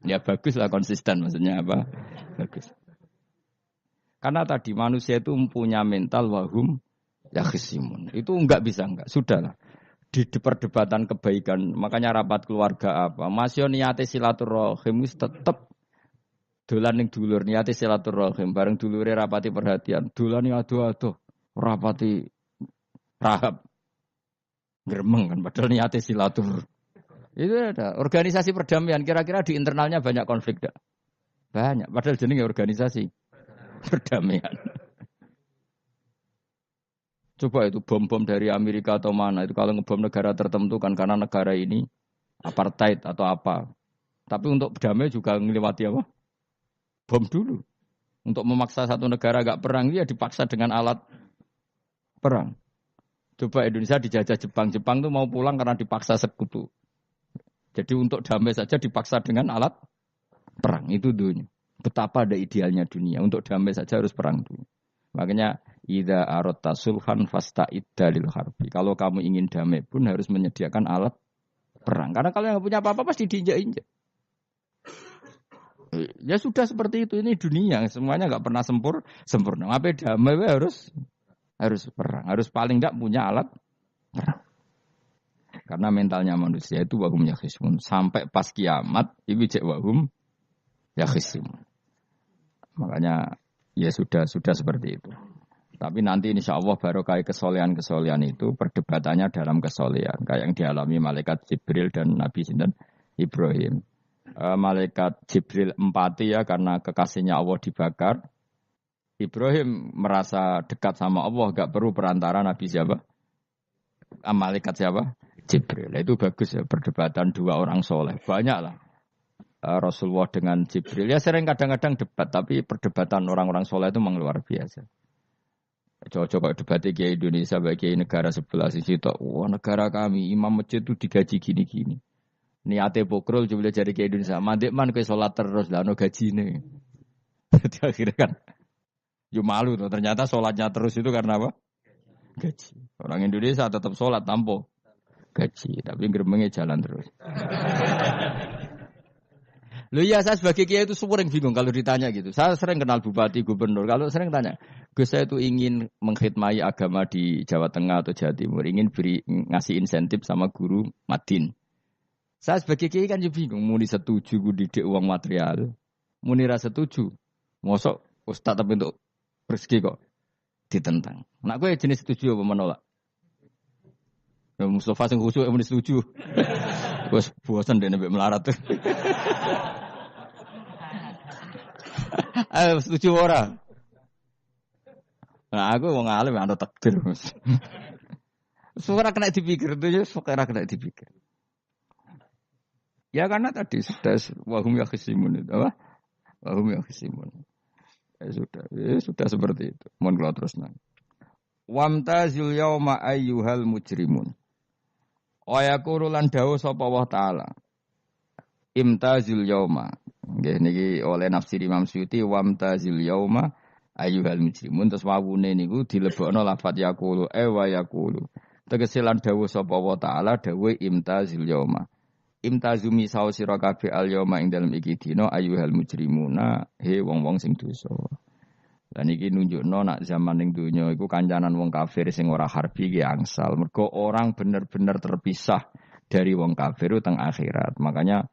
Ya bagus lah konsisten maksudnya apa? Bagus. Karena tadi manusia itu mempunyai mental wahum yakhisimun. Itu enggak bisa enggak. Sudahlah. Di perdebatan kebaikan, makanya rapat keluarga apa? Masih niate silaturahim tetap dolan ning dulur niate silaturahim bareng dulure rapati perhatian. Dolan aduh-aduh rapati rahab. Gremeng kan padahal niate silatur. Itu ada organisasi perdamaian kira-kira di internalnya banyak konflik enggak? Banyak. Padahal jenenge organisasi perdamaian. Coba itu bom-bom dari Amerika atau mana itu kalau ngebom negara tertentu kan karena negara ini apartheid atau apa. Tapi untuk damai juga ngelewati apa? Bom dulu. Untuk memaksa satu negara agak perang dia dipaksa dengan alat perang. Coba Indonesia dijajah Jepang. Jepang tuh mau pulang karena dipaksa sekutu. Jadi untuk damai saja dipaksa dengan alat perang. Itu dunia. Betapa ada idealnya dunia. Untuk damai saja harus perang dulu. Makanya idza aratta sulhan fasta'id dalil harbi. Kalau kamu ingin damai pun harus menyediakan alat perang. Karena kalau yang punya apa-apa pasti diinjak-injak. Ya sudah seperti itu. Ini dunia. Semuanya enggak pernah sempurna. Apa damai harus perang. Harus paling enggak punya alat perang. Karena mentalnya manusia itu wahum yakhisimun. Sampai pas kiamat itu cek wahum yakhisimun. Makanya ya sudah seperti itu. Tapi nanti insya Allah barokah kesolehan itu perdebatannya dalam kesolehan. Kayak yang dialami malaikat Jibril dan Nabi Sinten Ibrahim. Malaikat Jibril empati ya karena kekasihnya Allah dibakar. Ibrahim merasa dekat sama Allah, gak perlu perantara Nabi siapa? Malaikat siapa? Jibril. Itu bagus ya perdebatan dua orang soleh. Banyak lah. Rasulullah dengan Jibril. Ya sering kadang-kadang debat, tapi perdebatan orang-orang soleh itu memang luar biasa. Cocok kok debat Kiai Indonesia bagi negara sebelah sisi tok. Wah, negara kami imam masjid itu digaji gini-gini. Niate pokrol coba jadi Kiai Indonesia. Mandek man kowe salat terus lah ono gajine. Jadi akhirnya kan yo malu tuh. Ternyata salatnya terus itu karena apa? Gaji. Orang Indonesia tetap salat tanpa gaji, tapi gremenge jalan terus. Loh iya, saya sebagai kiai itu sering bingung kalau ditanya gitu. Saya sering kenal bupati, gubernur. Kalau sering tanya, Gus saya itu ingin mengkhidmati agama di Jawa Tengah atau Jawa Timur, ingin ngasih insentif sama guru Madin. Saya sebagai kiai kan juga bingung, muni setuju gue didik uang material, muni rasa setuju, mosok ustaz tapi untuk rezeki kok ditentang. Nak gue jenis setuju apa menolak? Ya Mustafa sing khusyuk muni setuju. Wes bosan deh nabi melarat tuh. Ayo setuju ora? Nah aku mau ngalim ada takdir mas. Suara kena dipikir itu ya suara kena dipikir. Ya karena tadi sudah wahum ya khisimun itu apa? Wahum ya khisimun. Ya sudah seperti itu. Mohon kalau terus nang. Wamtazil yauma ayyuhal mujrimun. Wa yaqulu lan dawuh sapa Allah taala. Imtazil yauma. Nggih niki oleh nafsir Imam Suyuti wamtazil yauma ayyuhal mujrimun terus wawune niku dilebokno lafat yaqulu wa yaqulu. Tegese lan dawuh sapa Allah taala dawuh imtazil yauma. Imtazumi saw sira kabeh al yauma ing dalem iki dina ayyuhal mujrimuna he wong-wong sing dosa. Lan iki nunjukno nak zaman ning donya iku kancanan wong kafir sing ora harbi ki angsal. Mergo orang bener-bener terpisah dari wong kafir teng akhirat. Makanya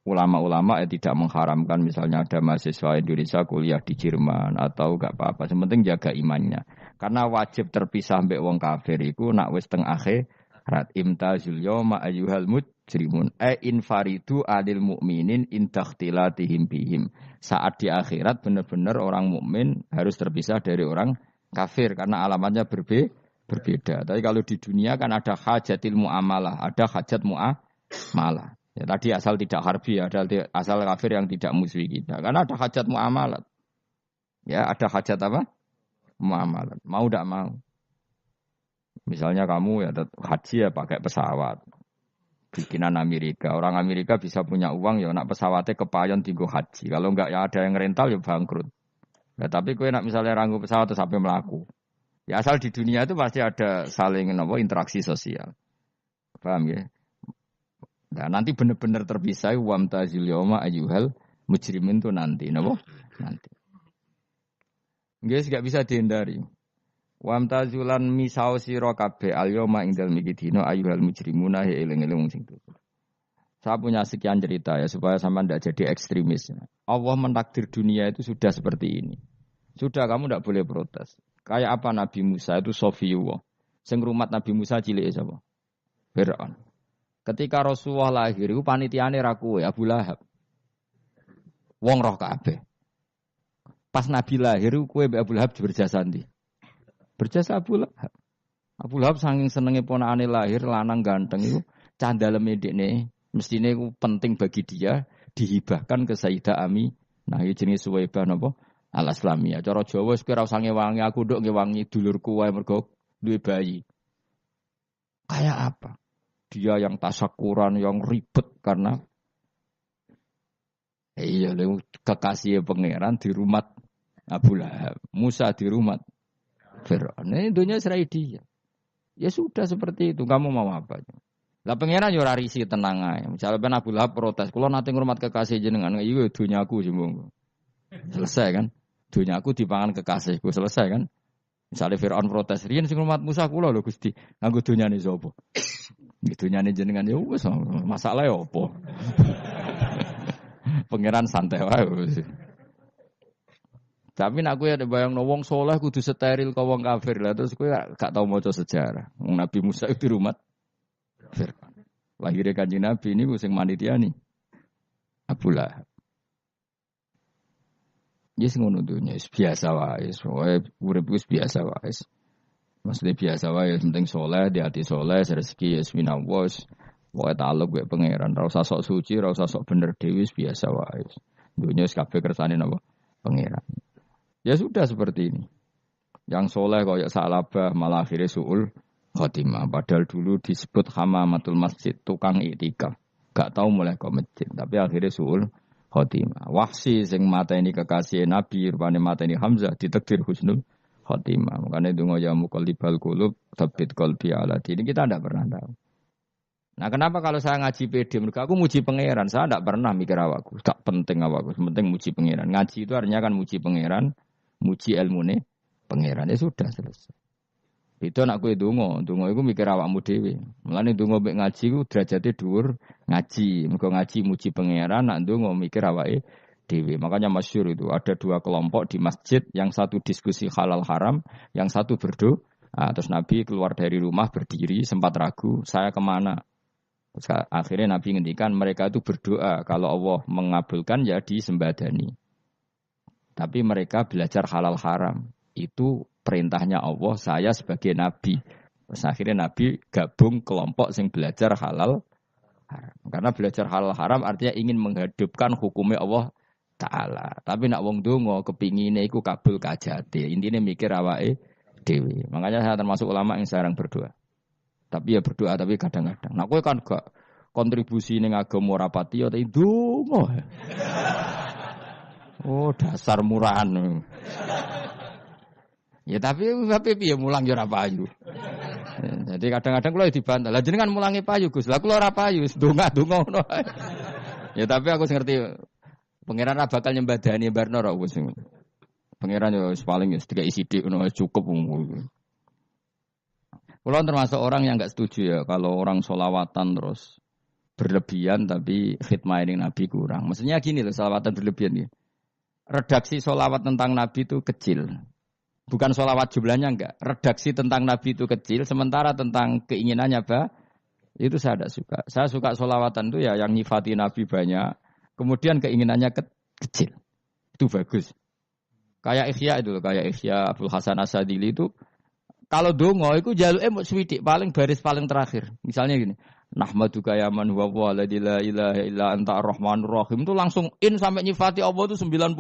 ulama-ulama tidak mengharamkan misalnya ada mahasiswa Indonesia kuliah di Jerman atau enggak apa-apa. Yang penting jaga imannya. Karena wajib terpisah mbek wong kafir iku nak wis teng akhirat. Imtazul yauma ayyuhal mujrimun infaridu adil mukminin intakhtilatihim bihim. Saat di akhirat benar-benar orang mukmin harus terpisah dari orang kafir karena alamatnya berbeda. Tapi kalau di dunia kan ada hajatil muamalah, ada hajat muamalah. Ya, tadi asal tidak harbi, ada asal kafir yang tidak musuhi kita. Karena ada hajat muamalat. Ya, ada hajat apa? Muamalat. Mau tidak mau. Misalnya kamu ya haji ya pakai pesawat. Bikinan Amerika. Orang Amerika bisa punya uang ya nak pesawatnya kepayon tinggal haji. Kalau enggak ya ada yang rental ya bangkrut. Ya, tapi kue nak misalnya ranggu pesawat terus sampai melaku. Ya asal di dunia itu pasti ada saling interaksi sosial. Paham ya? Nah, nanti benar-benar terpisah wamtazil yauma ayyuhal mujrimin itu nanti, napa? Nanti. Nggih enggak bisa dihindari. Wamtazulan misau sira kabeh al yauma ing dalem iki dina ayyuhal mujrimuna eling-eling sing dosa. Saya punya sekian cerita ya supaya sama tidak jadi ekstremis. Allah mentakdir dunia itu sudah seperti ini. Sudah kamu tidak boleh protes. Kayak apa Nabi Musa itu Sofiyullah. Sing rumat Nabi Musa cilik sapa? Fir'aun. Ketika Rasulullah lahir itu panitiane ra kowe Abu Lahab. Wong roh kabeh. Pas Nabi lahir kowe mbek Abu Lahab berjasa ndi? Berjasa Abu Lahab. Abu Lahab saking senenge ponakane lahir lanang ganteng itu candaleme dekne mestine iku penting bagi dia dihibahkan ke Sayyidah Ami. Nah, iki jenenge Suwaibah napa? Al-Islamiyah. Cara Jawa wis kira usah ngewangi aku nduk ngewangi dulurku wae mergo duwe bayi. Kayak apa? Dia yang tasyakuran, yang ribet karena iya lho kekasih pangeran di rumah Abu Lahab, Musa di rumah Fir'aun. Ini dunia serai dia. Ya sudah seperti itu. Kamu mau apa? Lah pangeran yo ora risi tenang ae. Misale ben Abu Lahab protes, kula nate ngurmat kekasih jenengan, iya dunyaku sembung. Selesai kan? Dunyaku dipangan kekasihku, selesai kan? Misale Fir'aun protes, riyen sing ngurmat Musa kula lho Gusti, nganggo dunyane sapa? Dunyane jenengan ya wis masalah ya apa? Pangeran santai wae. Tapi nak kowe ada bayangno wong saleh kudu steril ka wong kafir lah terus kowe gak tau maca sejarah. Nabi Musa itu rumah Fir'aun. Lahirnya Kanjeng Nabi niku sing manitiani Abu Lahab. Yes ngono dunya biasa wae, urip wis biasa wae. Maksudnya biasa wae penting saleh, di hati saleh, rezeki wis minawis. Wae taluk wae pangeran, ora usah sok suci, ora usah sok bener dhewe biasa wae. Dunya wis kabeh kersane napa? Pangeran. Ya sudah seperti ini. Yang soleh kayak Sa'labah malah akhirnya su'ul khotimah. Padahal dulu disebut hamamatul masjid, tukang iktikaf. Gak tahu mulai ke masjid, tapi akhirnya su'ul khotimah. Wahsi sing mateni kekasih Nabi, rupane mateni Hamzah ditakdir husnul khotimah. Makanya donga ya muqallibal qulub, tsabbit qalbi ala dini. Kita tidak pernah tahu. Nah, kenapa kalau saya ngaji PD, mereka aku muji pangeran, saya tidak pernah mikir awakku, tak penting awakku, penting muji pangeran. Ngaji itu artinya kan muji pangeran, muji ilmune pangeran, ya sudah selesai. Itu anakku donga itu mikir awakmu dhewe. Mulane donga mek ngaji ku derajate dhuwur ngaji, mergo ngaji muji pangeran, nak donga mikir awake dhewe. Makanya masyhur itu ada dua kelompok di masjid, yang satu diskusi halal haram, yang satu berdoa. Terus Nabi keluar dari rumah berdiri, sempat ragu, saya kemana? Terus akhirnya Nabi ngendikan mereka itu berdoa kalau Allah mengabulkan ya disembadani. Tapi mereka belajar halal haram. Itu perintahnya Allah, saya sebagai Nabi. Terus akhirnya Nabi gabung kelompok yang belajar halal haram. Karena belajar halal haram artinya ingin menghidupkan hukumnya Allah Ta'ala. Tapi nak wong donga kepingine iku kabul kajate. Intine mikir awake dhewe. Makanya saya termasuk ulama yang jarang berdoa. Tapi ya berdoa tapi kadang-kadang. Nah kowe kan gak kontribusi ning agama ora pati ya ndonga. Oh dasar murahan. Ya tapi piye mulang ya ora payu. Jadi kadang-kadang kula dibantah. Lah jenengan mulangi payu Gus. Lah kula ora payu, ndonga-ndonga ngono. Ya tapi aku ngerti pangeran ora bakal nyembadani barno ora wis. Pangeran yo paling wis dikai sithik ngono cukup. Kalau termasuk orang yang enggak setuju ya kalau orang sholawatan terus berlebihan tapi khidmah ini Nabi kurang. Maksudnya gini loh, sholawatan berlebihan ya. Redaksi sholawat tentang Nabi itu kecil. Bukan sholawat jumlahnya enggak. Redaksi tentang Nabi itu kecil, sementara tentang keinginannya itu saya tidak suka. Saya suka sholawatan itu ya yang nyifati Nabi banyak, kemudian keinginannya kecil. Itu bagus. Kayak Ikhya itu, kayak Ikhya Abdul Hasan As-Sadili itu. Kalau dongo itu jaluke mung swidik paling baris paling terakhir. Misalnya gini, nahmaduka ya man huwa la ilaha illa anta ar-rahmanur rahim itu langsung in sampai nyifati Allah itu 99.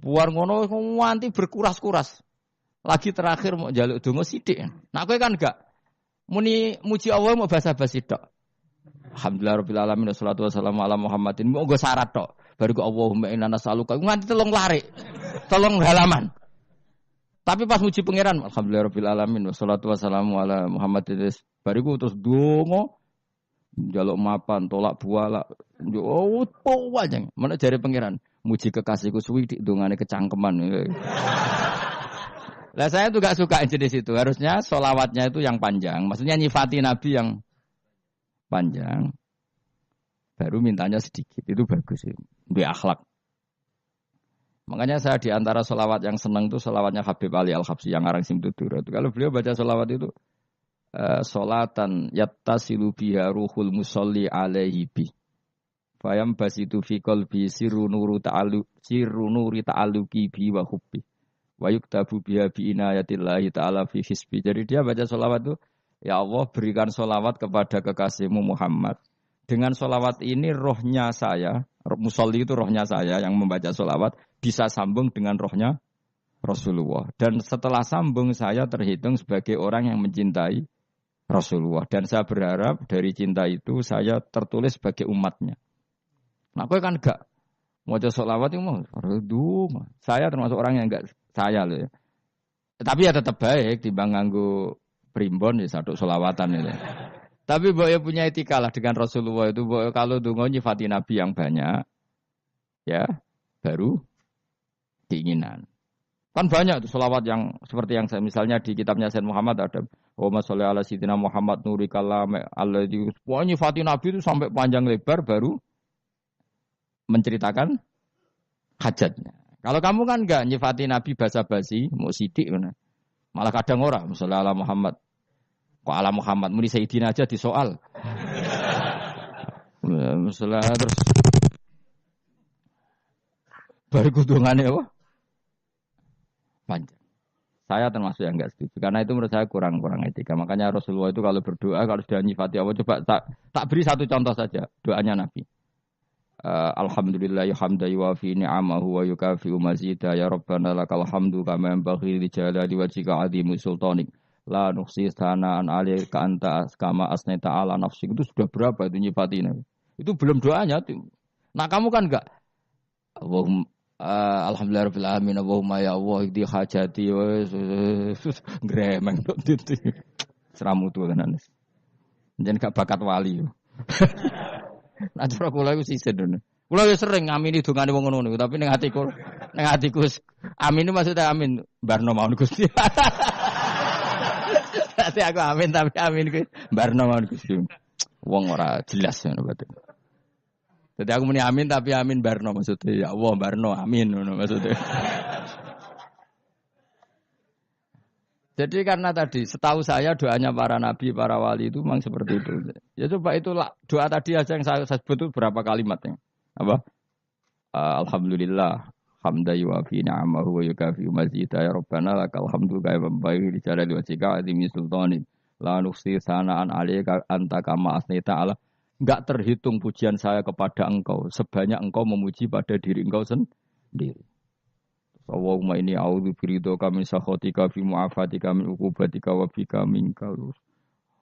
Buar ngono nganti berkuras-kuras. Lagi terakhir mau jaluk dongo sithik. Nah kowe kan enggak muni muji Allah mau basa-basi tok. Alhamdulillah rabbil alamin wassalatu wassalamu ala Muhammadin. Monggo syarat tok. Baru ke Allahumma inna nas'aluka nganti telung lari. Telung halaman. Tapi pas muji pangeran, alhamdulillah rabbil alamin wassalatu wassalamu ala Muhammadin. Bariku terus dongo njaluk mapan, tolak buala. Oh, aja. Mana jare pangeran? Muji kekasihku suwi di dongane kecangkeman. Lah saya tuh gak suka jenis itu. Harusnya sholawatnya itu yang panjang. Maksudnya nyifati Nabi yang panjang. Baru mintanya sedikit. Itu bagus sih. Duwe akhlak. Makanya saya di antara sholawat yang senang itu sholawatnya Habib Ali Al-Habsyi yang arang Simtudur. Kalau beliau baca sholawat itu sholatan yattasilu biha ruhul musolli alaihi bi. Fayam basitu fi qalbi sirru nuri ta'alluqi bi wa hubbi. Wa yuktabu biha bi inayatillahi ta'ala fi hisbi. Jadi dia baca sholawat itu, ya Allah berikan sholawat kepada kekasihmu Muhammad. Dengan sholawat ini rohnya saya, musolli itu rohnya saya yang membaca sholawat, bisa sambung dengan rohnya Rasulullah. Dan setelah sambung saya terhitung sebagai orang yang mencintai Rasulullah. Dan saya berharap dari cinta itu saya tertulis sebagai umatnya. Nah, aku kan enggak mau sholawat itu mau. Saya termasuk orang yang enggak saya loh ya. Tapi ya tetap baik dibanding nganggo primbon ya satu sholawatan itu. Tapi boleh punya etika lah dengan Rasulullah itu. Kalau dungo nyifati Nabi yang banyak, ya baru keinginan. Kan banyak tuh sholawat yang seperti yang saya misalnya di kitabnya Sayyid Muhammad ada Allahumma sholli ala sayyidina Muhammad nuri kalam alladzi nyifati Nabi itu sampai panjang lebar baru menceritakan hajatnya. Kalau kamu kan enggak nyifati Nabi basa-basi, mau sidik mana. Malah kadang orang misalnya ala Muhammad. Kok ala Muhammad muni sayyidina aja disoal. Misalnya terus baru kudungannya apa? Panjang. Saya termasuk yang enggak setuju. Karena itu menurut saya kurang etika. Makanya Rasulullah itu kalau berdoa, kalau sudah nyifati Allah, coba tak beri satu contoh saja doanya Nabi. Alhamdulillah hamda yuwafi ni'amahu wa yukafi'u mazida ya rabbana lakal hamdu kama yanbaghi li jalali wajhika 'azimi sultanik la nuhsi sana'an 'alaika anta kama asnaita 'ala nafsik. Itu sudah berapa itu nyifatina? Itu belum doanya tuh. Nah, kamu kan enggak Allahumma alhamdulillah rabbil alamin Allahumma ya Allah di hajati gremeng tok itu. Seramu tuh tenan. Jen gak bakat wali. Nah, cara kula iku sisen ngono. Kula yo sering ngamini dongane wong ngono, tapi ning atiku amin itu maksudnya amin barno mawon Gusti. Dadi aku amin tapi amin kuwi barno mawon Gusti. Wong ora jelas ngono berarti. Dadi aku muni amin tapi amin barno maksudnya ya Allah barno amin ngono maksudnya. Jadi karena tadi setahu saya doanya para nabi, para wali itu memang seperti itu. Ya coba itu doa tadi aja yang saya sebut itu berapa kalimatnya? Apa? Alhamdulillah hamda yuwafi ni'amahu wa yukafi mazida ya rabbana lakal hamdu kaya membaik di jalali wajhika azimi sultanin la nuhsi sana'an 'alaika anta kama asnaita 'ala. Enggak terhitung pujian saya kepada engkau sebanyak engkau memuji pada diri engkau sendiri. Allahumma inni a'udzu biridhoka min sakhatika fi mu'afatika min uqubatika wa bika minka.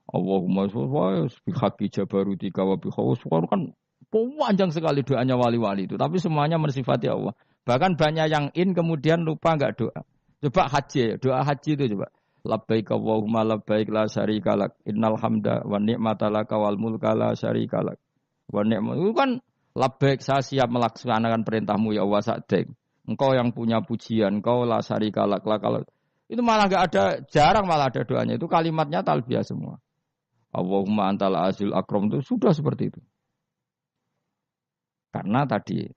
Allahumma sholli bi haqqi jabarutika wa bi khawfika. Kan panjang sekali doanya wali-wali itu, tapi semuanya mensifati Allah. Bahkan banyak yang kemudian lupa enggak doa. Coba haji, doa haji itu coba. Labbaik Allahumma labbaik la syarika lak innal hamda wa ni'mata laka wal mulka la syarika lak. Wa ni'matu itu kan labbaik saya siap melaksanakan perintahmu ya Allah sa'dek. Engkau yang punya pujian, engkau la syarika lak kalau itu malah enggak ada, jarang malah ada doanya. Itu kalimatnya talbiyah semua. Allahumma antal azil akram itu sudah seperti itu. Karena tadi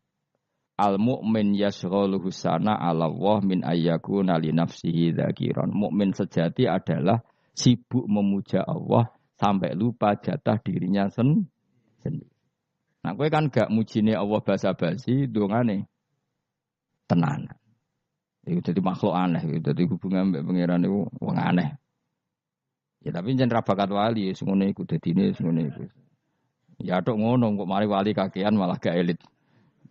al mu'min yashghaluhu sana 'ala Allah min ayyakuna li nafsihi dzakiran. Mukmin sejati adalah sibuk memuja Allah sampai lupa jatah dirinya sendiri. Nah, kowe kan gak mujine Allah basa-basi dongane tenanan. Itu jadi makhluk aneh, itu jadi hubungan mbek pangeran itu wong aneh. Ya tapi jan ra bakat wali, ngono iku dadine ngono iku. Ya tok ngono kok mari wali kakean malah gak elit.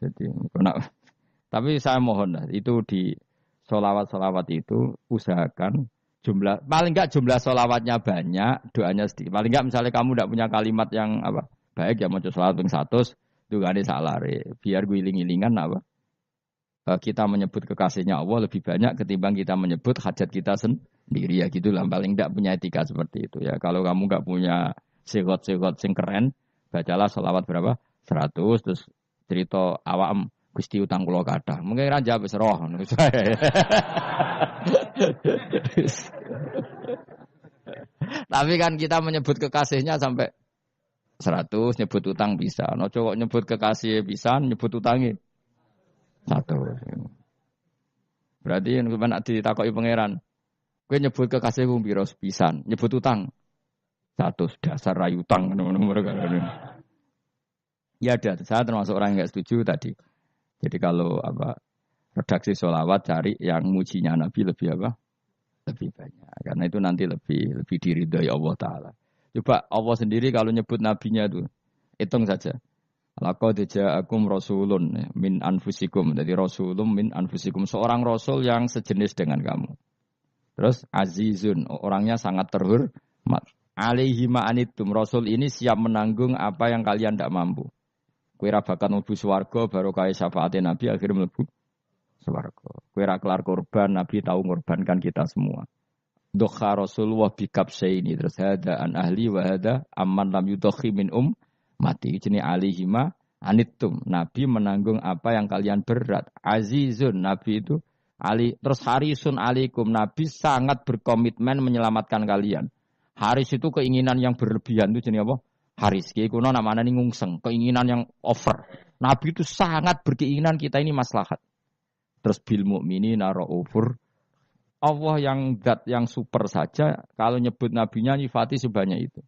Jadi tapi saya mohon lah, itu di sholawat itu usahakan jumlah paling enggak jumlah sholawatnya banyak, doanya sedikit. Paling enggak misalnya kamu enggak punya kalimat yang apa baik ya maca sholawat ping 100 dungane salare biar guling-gilingan apa kita menyebut kekasihnya Allah lebih banyak ketimbang kita menyebut hajat kita sendiri ya gitulah, paling enggak punya etika seperti itu ya. Kalau kamu enggak punya segot-segot sing keren, bacalah sholawat berapa 100 terus cerita awam Gusti utang kula kathah. Mungkin ra jawab wis roh ngono. Tapi kan kita menyebut kekasihnya sampai 100, nyebut utang bisa. No kok nyebut kekasih bisa, nyebut utangi 100. Berarti yen nek ditakoki pangeran, kowe nyebut kekasihmu piro pisan, nyebut utang 100 dasar rayu utang ngono-ngono. Ya ada, saya termasuk orang yang enggak setuju tadi. Jadi kalau redaksi sholawat cari yang mujinya Nabi lebih lebih banyak. Karena itu nanti lebih diridhoi Allah Taala. Coba Allah sendiri kalau nyebut nabinya itu hitung saja. Laqad ja'akum rasulun min anfusikum. Jadi rasulun min anfusikum, seorang rasul yang sejenis dengan kamu. Terus azizun, orangnya sangat terhormat. Alaihi ma'anitum, rasul ini siap menanggung apa yang kalian tidak mampu. Kowe ra bakat mlebu swarga baru kaya syafaate Nabi akhirnya mlebu swarga. Kowe ra kelar korban, Nabi tahu ngorbankan kita semua. Dokha Rasulullah bikabsaini terus hada an ahli wa hada amman lam yudakhi min mati jenenge alihima anittum. Nabi menanggung apa yang kalian berat. Azizun, Nabi itu ali terus harisun alaikum, Nabi sangat berkomitmen menyelamatkan kalian. Haris itu keinginan yang berlebihan itu jenenge apa? Haris, kiai kuno namanya ini ngungseng, keinginan yang over. Nabi itu sangat berkeinginan kita ini maslahat. Terus bil mukminina raufur. Allah yang zat yang super saja, kalau nyebut nabinya nyifati sebanyak itu.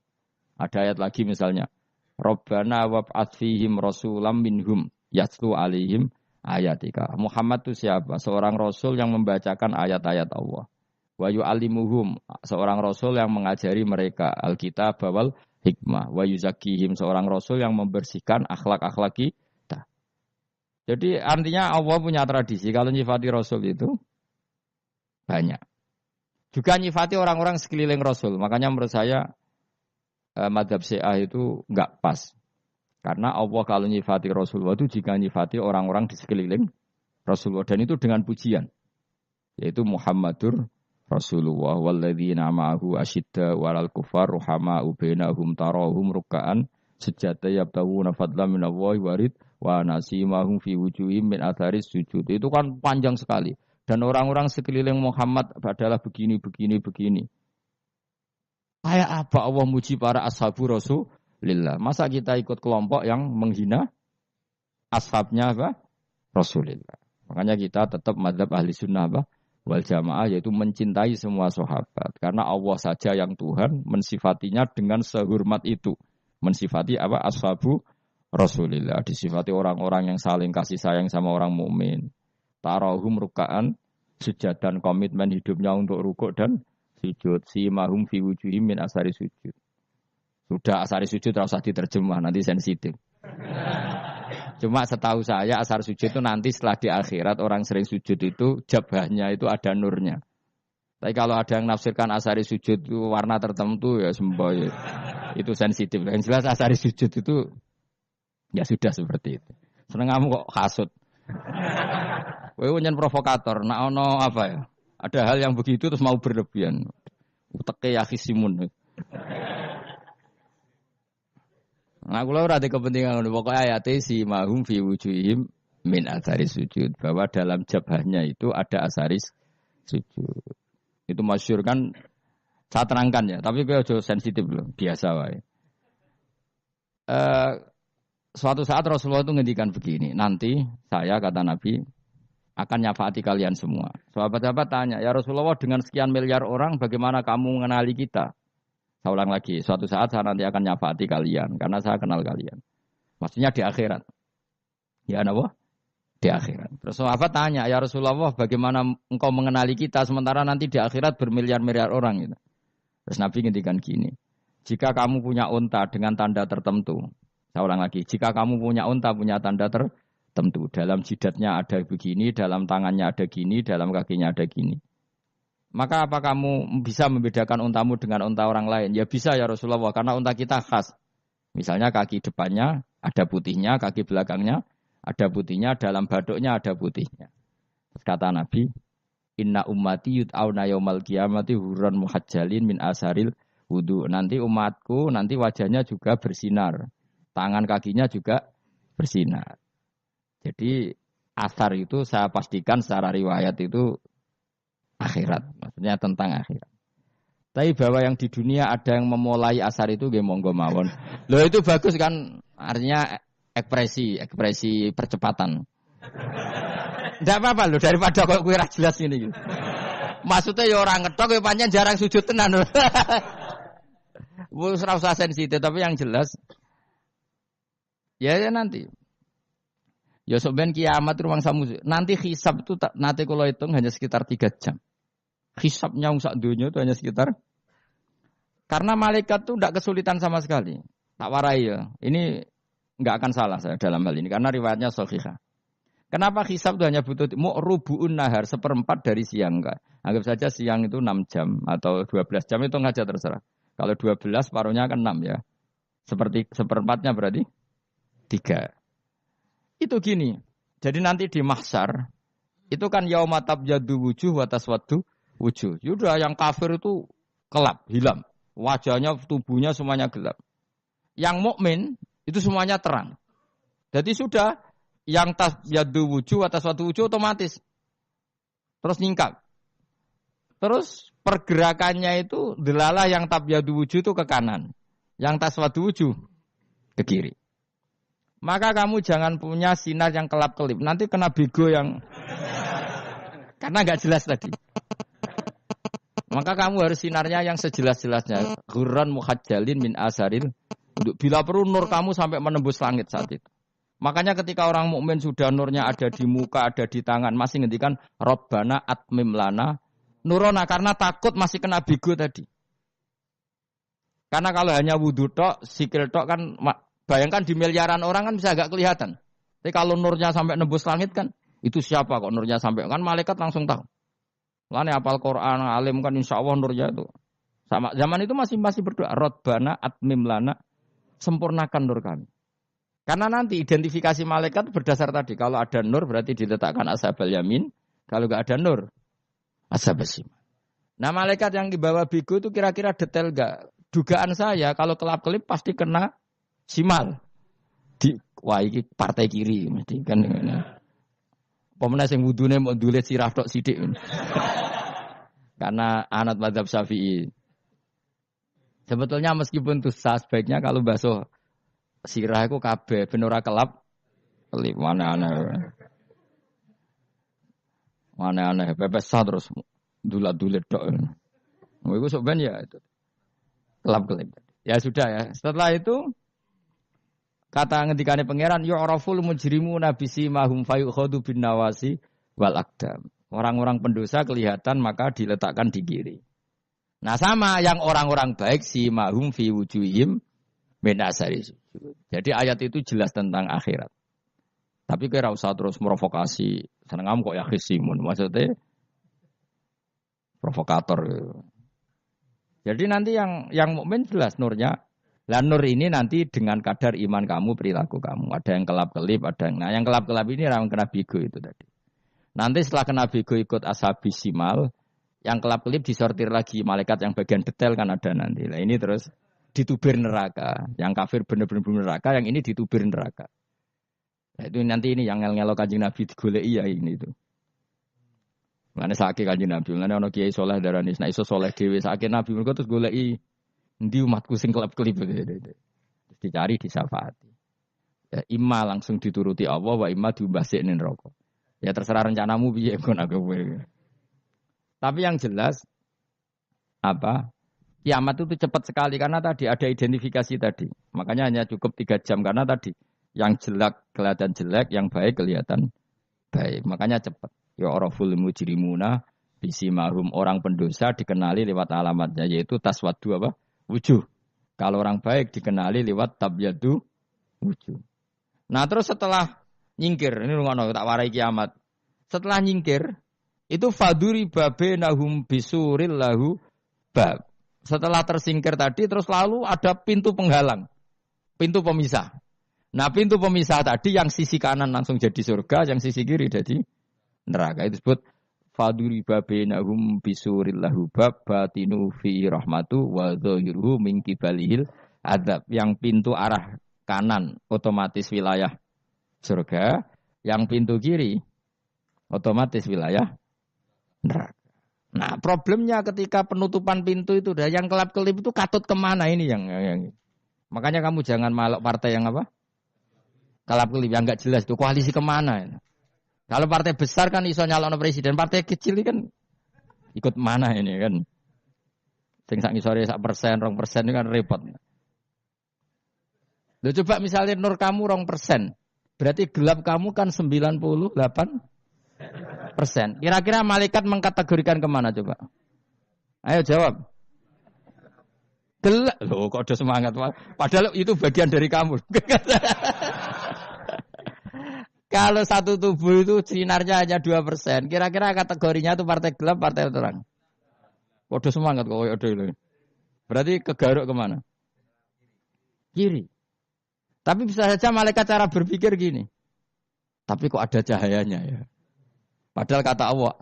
Ada ayat lagi misalnya, Rabbana wab'ats fihim rasulam minhum yatlu alaihim ayatika. Muhammad itu siapa? Seorang rasul yang membacakan ayat-ayat Allah. Wa yu'allimuhum, seorang rasul yang mengajari mereka Alkitab wal hikmah. Wa yuzakkihim, seorang rasul yang membersihkan akhlak-akhlak kita. Jadi artinya Allah punya tradisi kalau nyifati Rasul itu banyak. Juga nyifati orang-orang sekeliling Rasul. Makanya menurut saya madhab Syiah itu enggak pas. Karena Allah kalau nyifati Rasulullah itu jika nyifati orang-orang di sekeliling Rasulullah. Dan itu dengan pujian. Yaitu Muhammadur Rasulullah walladzina ma'ahu asyidda walal kufar ruhama'u bainahum tarahum ruk'an sujada yabtaguna fadlan minallahi warid wa nasimahum fi wujuhim min atharis sujud. Itu kan panjang sekali. Dan orang-orang sekeliling Muhammad adalah begini. Kayak apa Allah muji para ashabu Rasulillah? Masa kita ikut kelompok yang menghina ashabnya apa? Rasulillah. Makanya kita tetap mazhab ahli sunnah apa? Wal jamaah, yaitu mencintai semua sahabat. Karena Allah saja yang Tuhan mensifatinya dengan sehormat itu. Mensifati apa? Ashabu Rasulillah. Disifati orang-orang yang saling kasih sayang sama orang mukmin. Tarahum ruka'an, sujud dan komitmen hidupnya untuk rukuk dan sujud. Simahum fi wujuhim min asari sujud. Sudah asari sujud harus diterjemah, nanti sensitif. Cuma setahu saya asar sujud itu nanti setelah di akhirat orang sering sujud itu jabahnya itu ada nurnya. Tapi kalau ada yang nafsirkan asari sujud itu warna tertentu ya semboy. Itu sensitif. Yang jelas asari sujud itu ya sudah seperti itu. Seneng kamu kok hasut. Kowe nyen provokator, nak ono apa ya? Ada hal yang begitu terus mau berlebihan. Uteke ya khisimun. Nah, kula ora ada kepentingan pokoknya ayat si mahum fi wujuhim min asaris sujud, bahwa dalam jabahnya itu ada asaris sujud. Itu masyhur kan, saya terangkan ya, tapi kowe aja sensitif loh, biasa wae. Suatu saat Rasulullah itu ngendikan begini, nanti saya kata Nabi akan nyafaati kalian semua. Sahabat-sahabat tanya, ya Rasulullah dengan sekian miliar orang bagaimana kamu mengenali kita? Saya ulang lagi, suatu saat saya nanti akan nyafaati kalian, karena saya kenal kalian. Maksudnya di akhirat. Ya apa? Di akhirat. Terus sahabat tanya, ya Rasulullah bagaimana engkau mengenali kita, sementara nanti di akhirat bermiliar-miliar orang. Gitu. Terus Nabi ngendikan gini, jika kamu punya unta dengan tanda tertentu, saya ulang lagi, jika kamu punya unta punya tanda tertentu, dalam jidatnya ada begini, dalam tangannya ada gini, dalam kakinya ada gini. Maka apa kamu bisa membedakan untamu dengan unta orang lain? Ya bisa ya Rasulullah, karena unta kita khas. Misalnya kaki depannya ada putihnya, kaki belakangnya ada putihnya, dalam baduknya ada putihnya. Kata Nabi, inna ummati yud'auna yaumal qiyamati hurran muhajjalin min asharil wudu. Nanti umatku, nanti wajahnya juga bersinar. Tangan kakinya juga bersinar. Jadi asar itu saya pastikan secara riwayat itu akhirat, maksudnya tentang akhirat. Tapi bahwa yang di dunia ada yang memulai asar itu nggih monggo mawon. Loh itu bagus kan, artinya ekspresi percepatan. Ndak apa-apa loh, daripada kok kowe ra jelas ngene iki. Maksudnya ya orang ngetok ya pancen jarang sujud tenan. Wis ora usah sensitif, tapi yang jelas ya nanti. Ya sebenarnya kiamat ruang samu. Nanti hisab itu nanti kalau hitung hanya sekitar 3 jam. Hisabnya sak dunia itu hanya sekitar. Karena malaikat itu tidak kesulitan sama sekali. Tak warai ya. Ini enggak akan salah saya dalam hal ini. Karena riwayatnya sahihah. Kenapa hisab itu hanya butuh rubu'un nahar, 1/4 dari siang. Enggak. Anggap saja siang itu 6 jam. Atau 12 jam itu aja terserah. Kalau 12 paruhnya kan 6 ya. Seperti 1/4-nya berarti 3. Itu gini. Jadi nanti di mahsyar. Itu kan yauma tabyaddu wujuh wa taswaddu wujuh. Yaudah yang kafir itu kelap, hilang. Wajahnya, tubuhnya semuanya gelap. Yang mukmin itu semuanya terang. Jadi sudah yang tabyaddu wujuh wa taswaddu wujuh otomatis. Terus nyingkap. Terus pergerakannya itu delalah yang tabyaddu wujuh itu ke kanan. Yang taswaddu wujuh ke kiri. Maka kamu jangan punya sinar yang kelap-kelip. Nanti kena bego yang karena nggak jelas tadi. Maka kamu harus sinarnya yang sejelas-jelasnya. Ghurran muhajjalin min asaril. Bila perlu nur kamu sampai menembus langit saat itu. Makanya ketika orang mukmin sudah nurnya ada di muka, ada di tangan, masih ngendikan Rabbana atmim lana nurona, karena takut masih kena bego tadi. Karena kalau hanya wudu tok, sikil tok kan bayangkan di miliaran orang kan bisa agak kelihatan. Tapi kalau nurnya sampai nembus langit kan, itu siapa kok nurnya sampai? Kan malaikat langsung tahu. Lane apal Quran, alim kan insya Allah nurnya itu. Sama zaman itu masih berdoa, Rabbana atmim lana, sempurnakan nur kami. Karena nanti identifikasi malaikat berdasar tadi. Kalau ada nur berarti diletakkan ashabal yamin. Kalau nggak ada nur, ashabal shimal. Nah malaikat yang dibawa bigo itu kira-kira detail nggak? Dugaan saya kalau kelap-kelip pasti kena simal. Wah ini partai kiri mesti kan. Pemenang yang wudune mau dulet sirah tok sidik. Karena anak mazhab Syafi'i. Sebetulnya meskipun itu sah, sebaiknya kalau basuh sirah itu kabeh ben ora kelap mana aneh pepes sah terus dulat-dulit tok. Iku sok ben ya itu. Kelap-kelip. Ya sudah ya. Setelah itu kata ngendikane pangeran yu'raful mujrimuna bisimahum fayukhadu bin nawasi wal aqdam. Orang-orang pendosa kelihatan maka diletakkan di kiri. Nah sama yang orang-orang baik si mahum fi wujuhim min asari sujud. Jadi ayat itu jelas tentang akhirat. Tapi kira usah terus provokasi. Seneng kamu kok ya khisimun. Maksudnya provokator. Jadi nanti yang mukmin jelas nurnya. Lah nur ini nanti dengan kadar iman kamu, perilaku kamu. Ada yang kelap-kelip, ada yang... Nah yang kelap-kelip ini orang kena bigo itu tadi. Nanti setelah kena bigo ikut ashabis simal. Yang kelap-kelip disortir lagi, malaikat yang bagian detail kan ada nanti. Nah ini terus ditubir neraka. Yang kafir benar-benar neraka, yang ini ditubir neraka. Nah itu nanti ini yang ngel-ngelo kanjeng Nabi digoleki ya ini itu. Mana sakit kanjeng Nabi, mana ono kiai soleh darani, nah iso soleh dewe sakit Nabi mereka terus goleki ndi umatku sing kelap-kelip terus dicari disyafaati. Ya imma langsung dituruti Allah, wa imma diumbasik ning neraka. Ya terserah rencanamu piye kon aku kowe. Tapi yang jelas kiamat itu cepat sekali karena tadi ada identifikasi tadi. Makanya hanya cukup 3 jam karena tadi yang jelek kelihatan jelek, yang baik kelihatan baik. Makanya cepat. Ya araful mujrimuna bisimahum, orang pendosa dikenali lewat alamatnya yaitu taswaddu wujuh. Kalau orang baik dikenali lewat tabyadu wujuh. Nah, terus setelah nyingkir, ini ngono tak warai kiamat. Setelah nyingkir itu faduri babe nahum bisuril lahu bab. Setelah tersingkir tadi terus lalu ada pintu penghalang. Pintu pemisah. Nah pintu pemisah tadi yang sisi kanan langsung jadi surga, yang sisi kiri jadi neraka. Itu disebut faduri babe nahum bisuril lahu bab batinu fi rahmatu wa dhahiruhu min kibalihil adab. Yang pintu arah kanan otomatis wilayah surga, yang pintu kiri otomatis wilayah neraka. Nah, problemnya ketika penutupan pintu itu dah yang kelap-kelip itu katut kemana ini yang makanya kamu jangan malok partai yang kelap-kelip yang enggak jelas itu koalisi kemana. Kalau partai besar kan iso nyalon presiden, partai kecil ini kan ikut mana ini kan. Sing sak ngisore sak persen, 2% ini kan repot. Lo coba misalnya nur kamu 2%, berarti gelap kamu kan 98%. Kira-kira malaikat mengkategorikan kemana coba? Ayo jawab. Gelap. Loh kok udah semangat. Padahal itu bagian dari kamu. Kalau satu tubuh itu sinarnya hanya 2%. Kira-kira kategorinya itu partai gelap, partai terang. Kok udah semangat kok. Berarti kegaruk kemana? Kiri. Tapi bisa saja malaikat cara berpikir gini. Tapi kok ada cahayanya ya? Padahal kata Allah,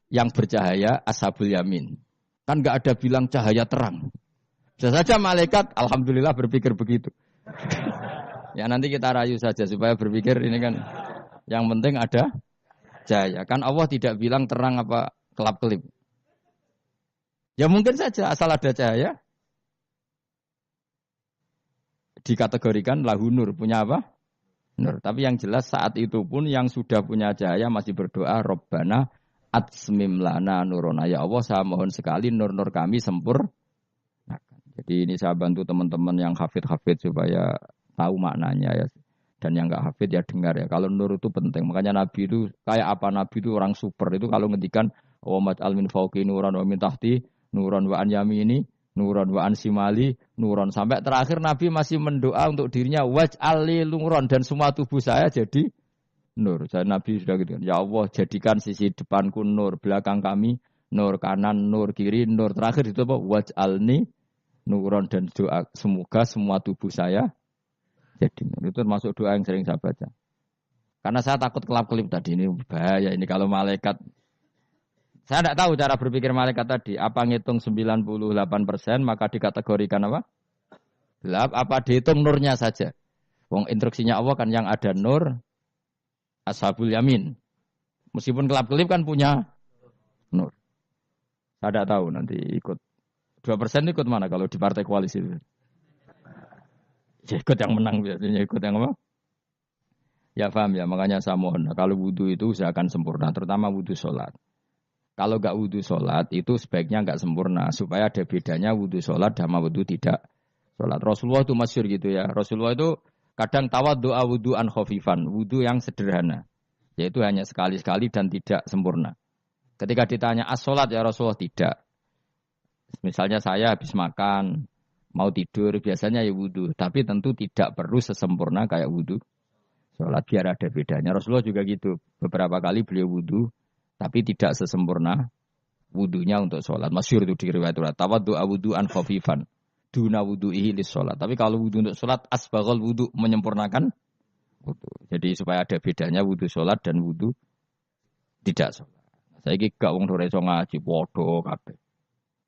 yang bercahaya ashabul yamin. Kan enggak ada bilang cahaya terang. Bisa saja malaikat, alhamdulillah berpikir begitu. Ya nanti kita rayu saja supaya berpikir ini kan. Yang penting ada cahaya. Kan Allah tidak bilang terang apa kelap-kelip. Ya mungkin saja asal ada cahaya. Dikategorikan lahu nur. Punya apa? Nur. Tapi yang jelas saat itu pun yang sudah punya cahaya masih berdoa Rabbana atsmim lana nurona. Ya Allah saya mohon sekali nur-nur kami sempurnakan. Jadi ini saya bantu teman-teman yang hafid-hafid supaya tahu maknanya ya. Dan yang enggak hafid ya dengar ya. Kalau nur itu penting. Makanya Nabi itu kayak apa Nabi itu orang super. Itu kalau ngendikan wa maj'al min fawqi nuran wa min tahti nuran wa an yamini nuron wa ansimali nuron sampai terakhir Nabi masih mendoa untuk dirinya waj'ali nuron dan semua tubuh saya jadi nur. Saya Nabi sudah gitu. Ya Allah, jadikan sisi depanku nur, belakang kami nur, kanan nur, kiri nur. Terakhir itu apa? Waj'alni nuron, dan doa semoga semua tubuh saya jadi nur. Itu termasuk doa yang sering saya baca. Karena saya takut kelap-kelip tadi, ini bahaya ini kalau malaikat. Saya tidak tahu cara berpikir malaikat tadi. Apa ngitung 98% maka dikategorikan apa? Gelap. Apa dihitung nurnya saja? Wong instruksinya Allah kan yang ada nur, ashabul yamin. Meskipun kelap-kelip kan punya nur. Saya tidak tahu nanti ikut. 2% ikut mana kalau di partai koalisi itu? Ya, ikut yang menang biasanya, ikut yang apa? Ya paham ya, makanya saya mohon. Kalau wudhu itu usahakan sempurna, terutama wudhu sholat. Kalau nggak wudhu sholat itu sebaiknya nggak sempurna, supaya ada bedanya wudhu sholat sama wudhu tidak sholat. Rasulullah itu masyhur gitu ya. Rasulullah itu kadang tawaddu'a wudhu'an khafifan, wudhu yang sederhana. Yaitu hanya sekali-sekali dan tidak sempurna. Ketika ditanya as-sholat ya Rasulullah, tidak. Misalnya saya habis makan, mau tidur, biasanya ya wudhu. Tapi tentu tidak perlu sesempurna kayak wudhu sholat, biar ada bedanya. Rasulullah juga gitu. Beberapa kali beliau wudhu, tapi tidak sesempurna wudhunya untuk sholat. Masyhur itu di riwayat riwayat. Tawaddu'a wudhu'an khafifan duna wudhu'ihi lis sholat. Tapi kalau wudhu untuk sholat, asbaghal wudhu, menyempurnakan wudhu. Jadi supaya ada bedanya wudhu sholat dan wudhu tidak sholat. Saya gak wong sore ngaji podo kabeh.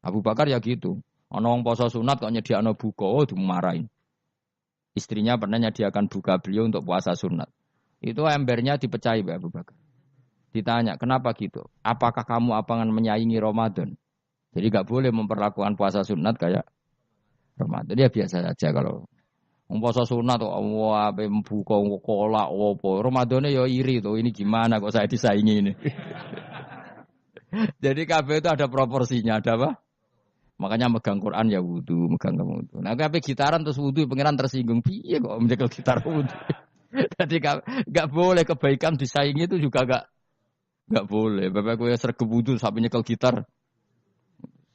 Abu Bakar ya gitu. Ana wong poso sunat kok nyediakno buka, dimarahin. Istrinya pernah nyediakan buka beliau untuk puasa sunat. Itu embernya dipecahi Mbak Abu Bakar. Ditanya, kenapa gitu? Apakah kamu akan menyaingi Ramadan? Jadi gak boleh memperlakukan puasa sunat kayak Ramadan. Ya biasa saja kalau puasa sunat tuh wah buka kolak opo. Ramadannya ya iri tuh. Ini gimana kok saya disaingi ini? Jadi kabeh itu ada proporsinya, ada apa? Makanya megang Quran ya wudu, megang wudu. Nah, kabeh gitaran terus wudu, pengiran tersinggung. Piye kok menjegal gitar wudu? Jadi gak boleh kebaikan disaingi itu juga gak boleh. Bapak gue sergep wudu sampai nyekel gitar.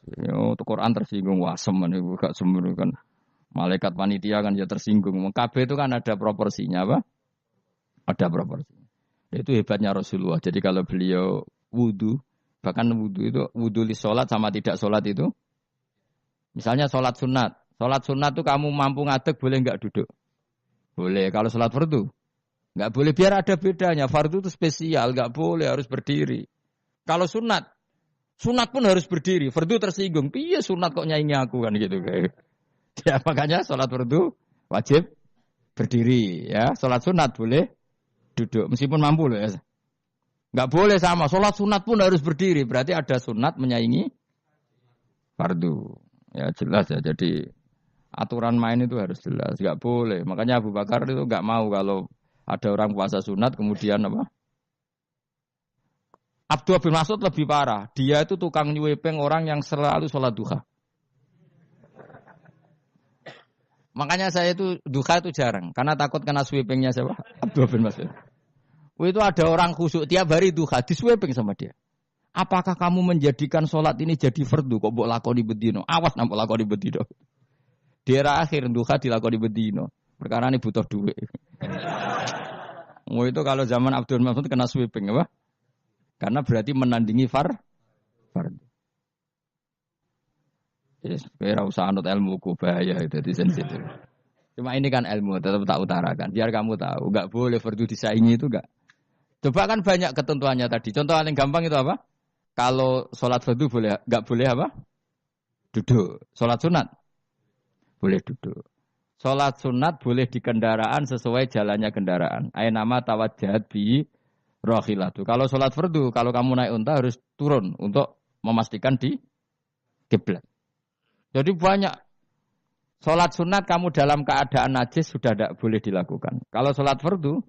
Yo, Quran tersinggung, wah semen itu gak semen kan. Malaikat panitia kan ya tersinggung. Kabeh itu kan ada proporsinya apa? Ada proporsinya. Itu hebatnya Rasulullah. Jadi kalau beliau wudu, bahkan wudu itu wudu li sholat sama tidak sholat itu. Misalnya sholat sunat. Sholat sunat itu kamu mampu ngadeg boleh nggak duduk? Boleh. Kalau sholat fardu nggak boleh, biar ada bedanya. Fardu itu spesial, nggak boleh, harus berdiri. Kalau sunat pun harus berdiri. Fardu tersinggung. Piye sunat kok nyaingi aku kan gitu kayak. Ya makanya sholat fardu wajib berdiri ya. Sholat sunat boleh duduk meskipun mampu loh ya. Nggak boleh sama. Sholat sunat pun harus berdiri. Berarti ada sunat menyaingi fardu. Ya jelas ya. Jadi aturan main itu harus jelas. Nggak boleh. Makanya Abu Bakar itu nggak mau kalau ada orang puasa sunat kemudian apa? Abdullah bin Mas'ud lebih parah. Dia itu tukang nyuwepeng orang yang selalu sholat duha. Makanya saya itu duha itu jarang. Karena takut kena sweepingnya siapa? Abdullah bin Mas'ud. Itu ada orang khusyuk tiap hari duha disweeping sama dia. Apakah kamu menjadikan sholat ini jadi fardu? Kok mbok lakoni bedino? Awas nak mbok lakoni bedino. Di era akhir duha dilakoni bedino. Perkara ini butuh duit. Itu kalau zaman Abdul Mas'ud kena sweeping apa? Karena berarti menandingi fardu. Yes, kira usah anut ilmuku bahaya itu di sensitif. Cuma ini kan ilmu tetap tak utarakan. Biar kamu tahu, enggak boleh fardu disaingi itu enggak. Coba kan banyak ketentuannya tadi. Contoh paling gampang itu apa? Kalau sholat fardu boleh, enggak boleh apa? Duduk. Sholat sunat boleh duduk. Sholat sunat boleh di kendaraan sesuai jalannya kendaraan. Ainama tawajjahat bi rohilatu. Kalau sholat fardu, kalau kamu naik unta harus turun untuk memastikan di kiblat. Jadi banyak sholat sunat kamu dalam keadaan najis sudah tidak boleh dilakukan. Kalau sholat fardu,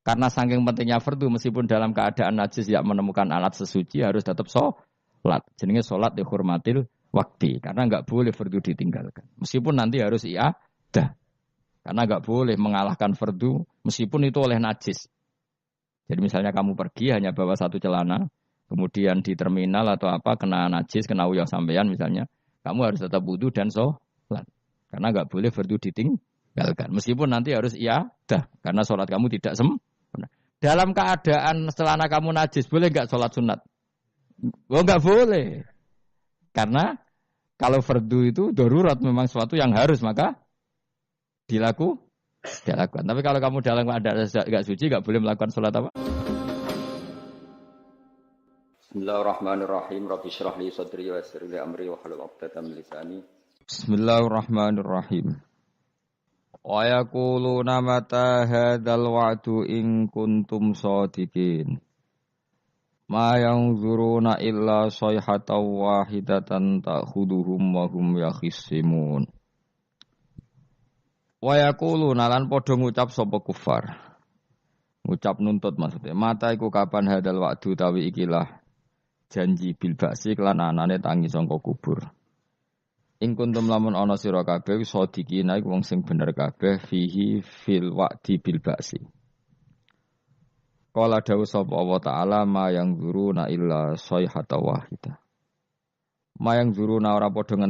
karena saking pentingnya fardu meskipun dalam keadaan najis tidak menemukan alat sesuci harus tetap sholat. Jenenge sholat dihormatil waktu. Karena enggak boleh fardu ditinggalkan. Meskipun nanti harus iadah. Karena enggak boleh mengalahkan fardu meskipun itu oleh najis. Jadi misalnya kamu pergi hanya bawa satu celana, kemudian di terminal atau apa kena najis, kena uyah sampean misalnya. Kamu harus tetap wudu dan sholat. Karena enggak boleh fardu ditinggalkan. Meskipun nanti harus iadah. Karena sholat kamu tidak sempurna. Dalam keadaan celana kamu najis, boleh enggak sholat sunat? Oh, enggak boleh. Karena kalau fardu itu darurat memang sesuatu yang harus, maka dilakukan. Tapi kalau kamu dalam keadaan enggak suci, enggak boleh melakukan sholat apa?
Bismillahirrahmanirrahim. Rabbi shrah li sadri wa yassir li amri wa hlul 'uqdatam min lisani.
Bismillahirrahmanirrahim. Wa yaquluna mata hadzal wa'du in kuntum shadiqin. Ma yanzuruna illa sayhatan wahidatan ta'khuduhum wa hum yakhisimun. Wa yaquluna lan padha ngucap sapa kufar. Ngucap nuntut maksudnya. Mata iku kapan hadzal wa'du tawi ikilah janji bil ba'si kelan anane tangi sangka kubur. Ing kuntum lamun ana sira kabeh sadikina iku wong sing bener kabeh fihi fil wa'di bil ba'si. Qala dawu sapa Allah taala ma yang zuruna illa sayhata wahidah. Ma yang zuruna ora padha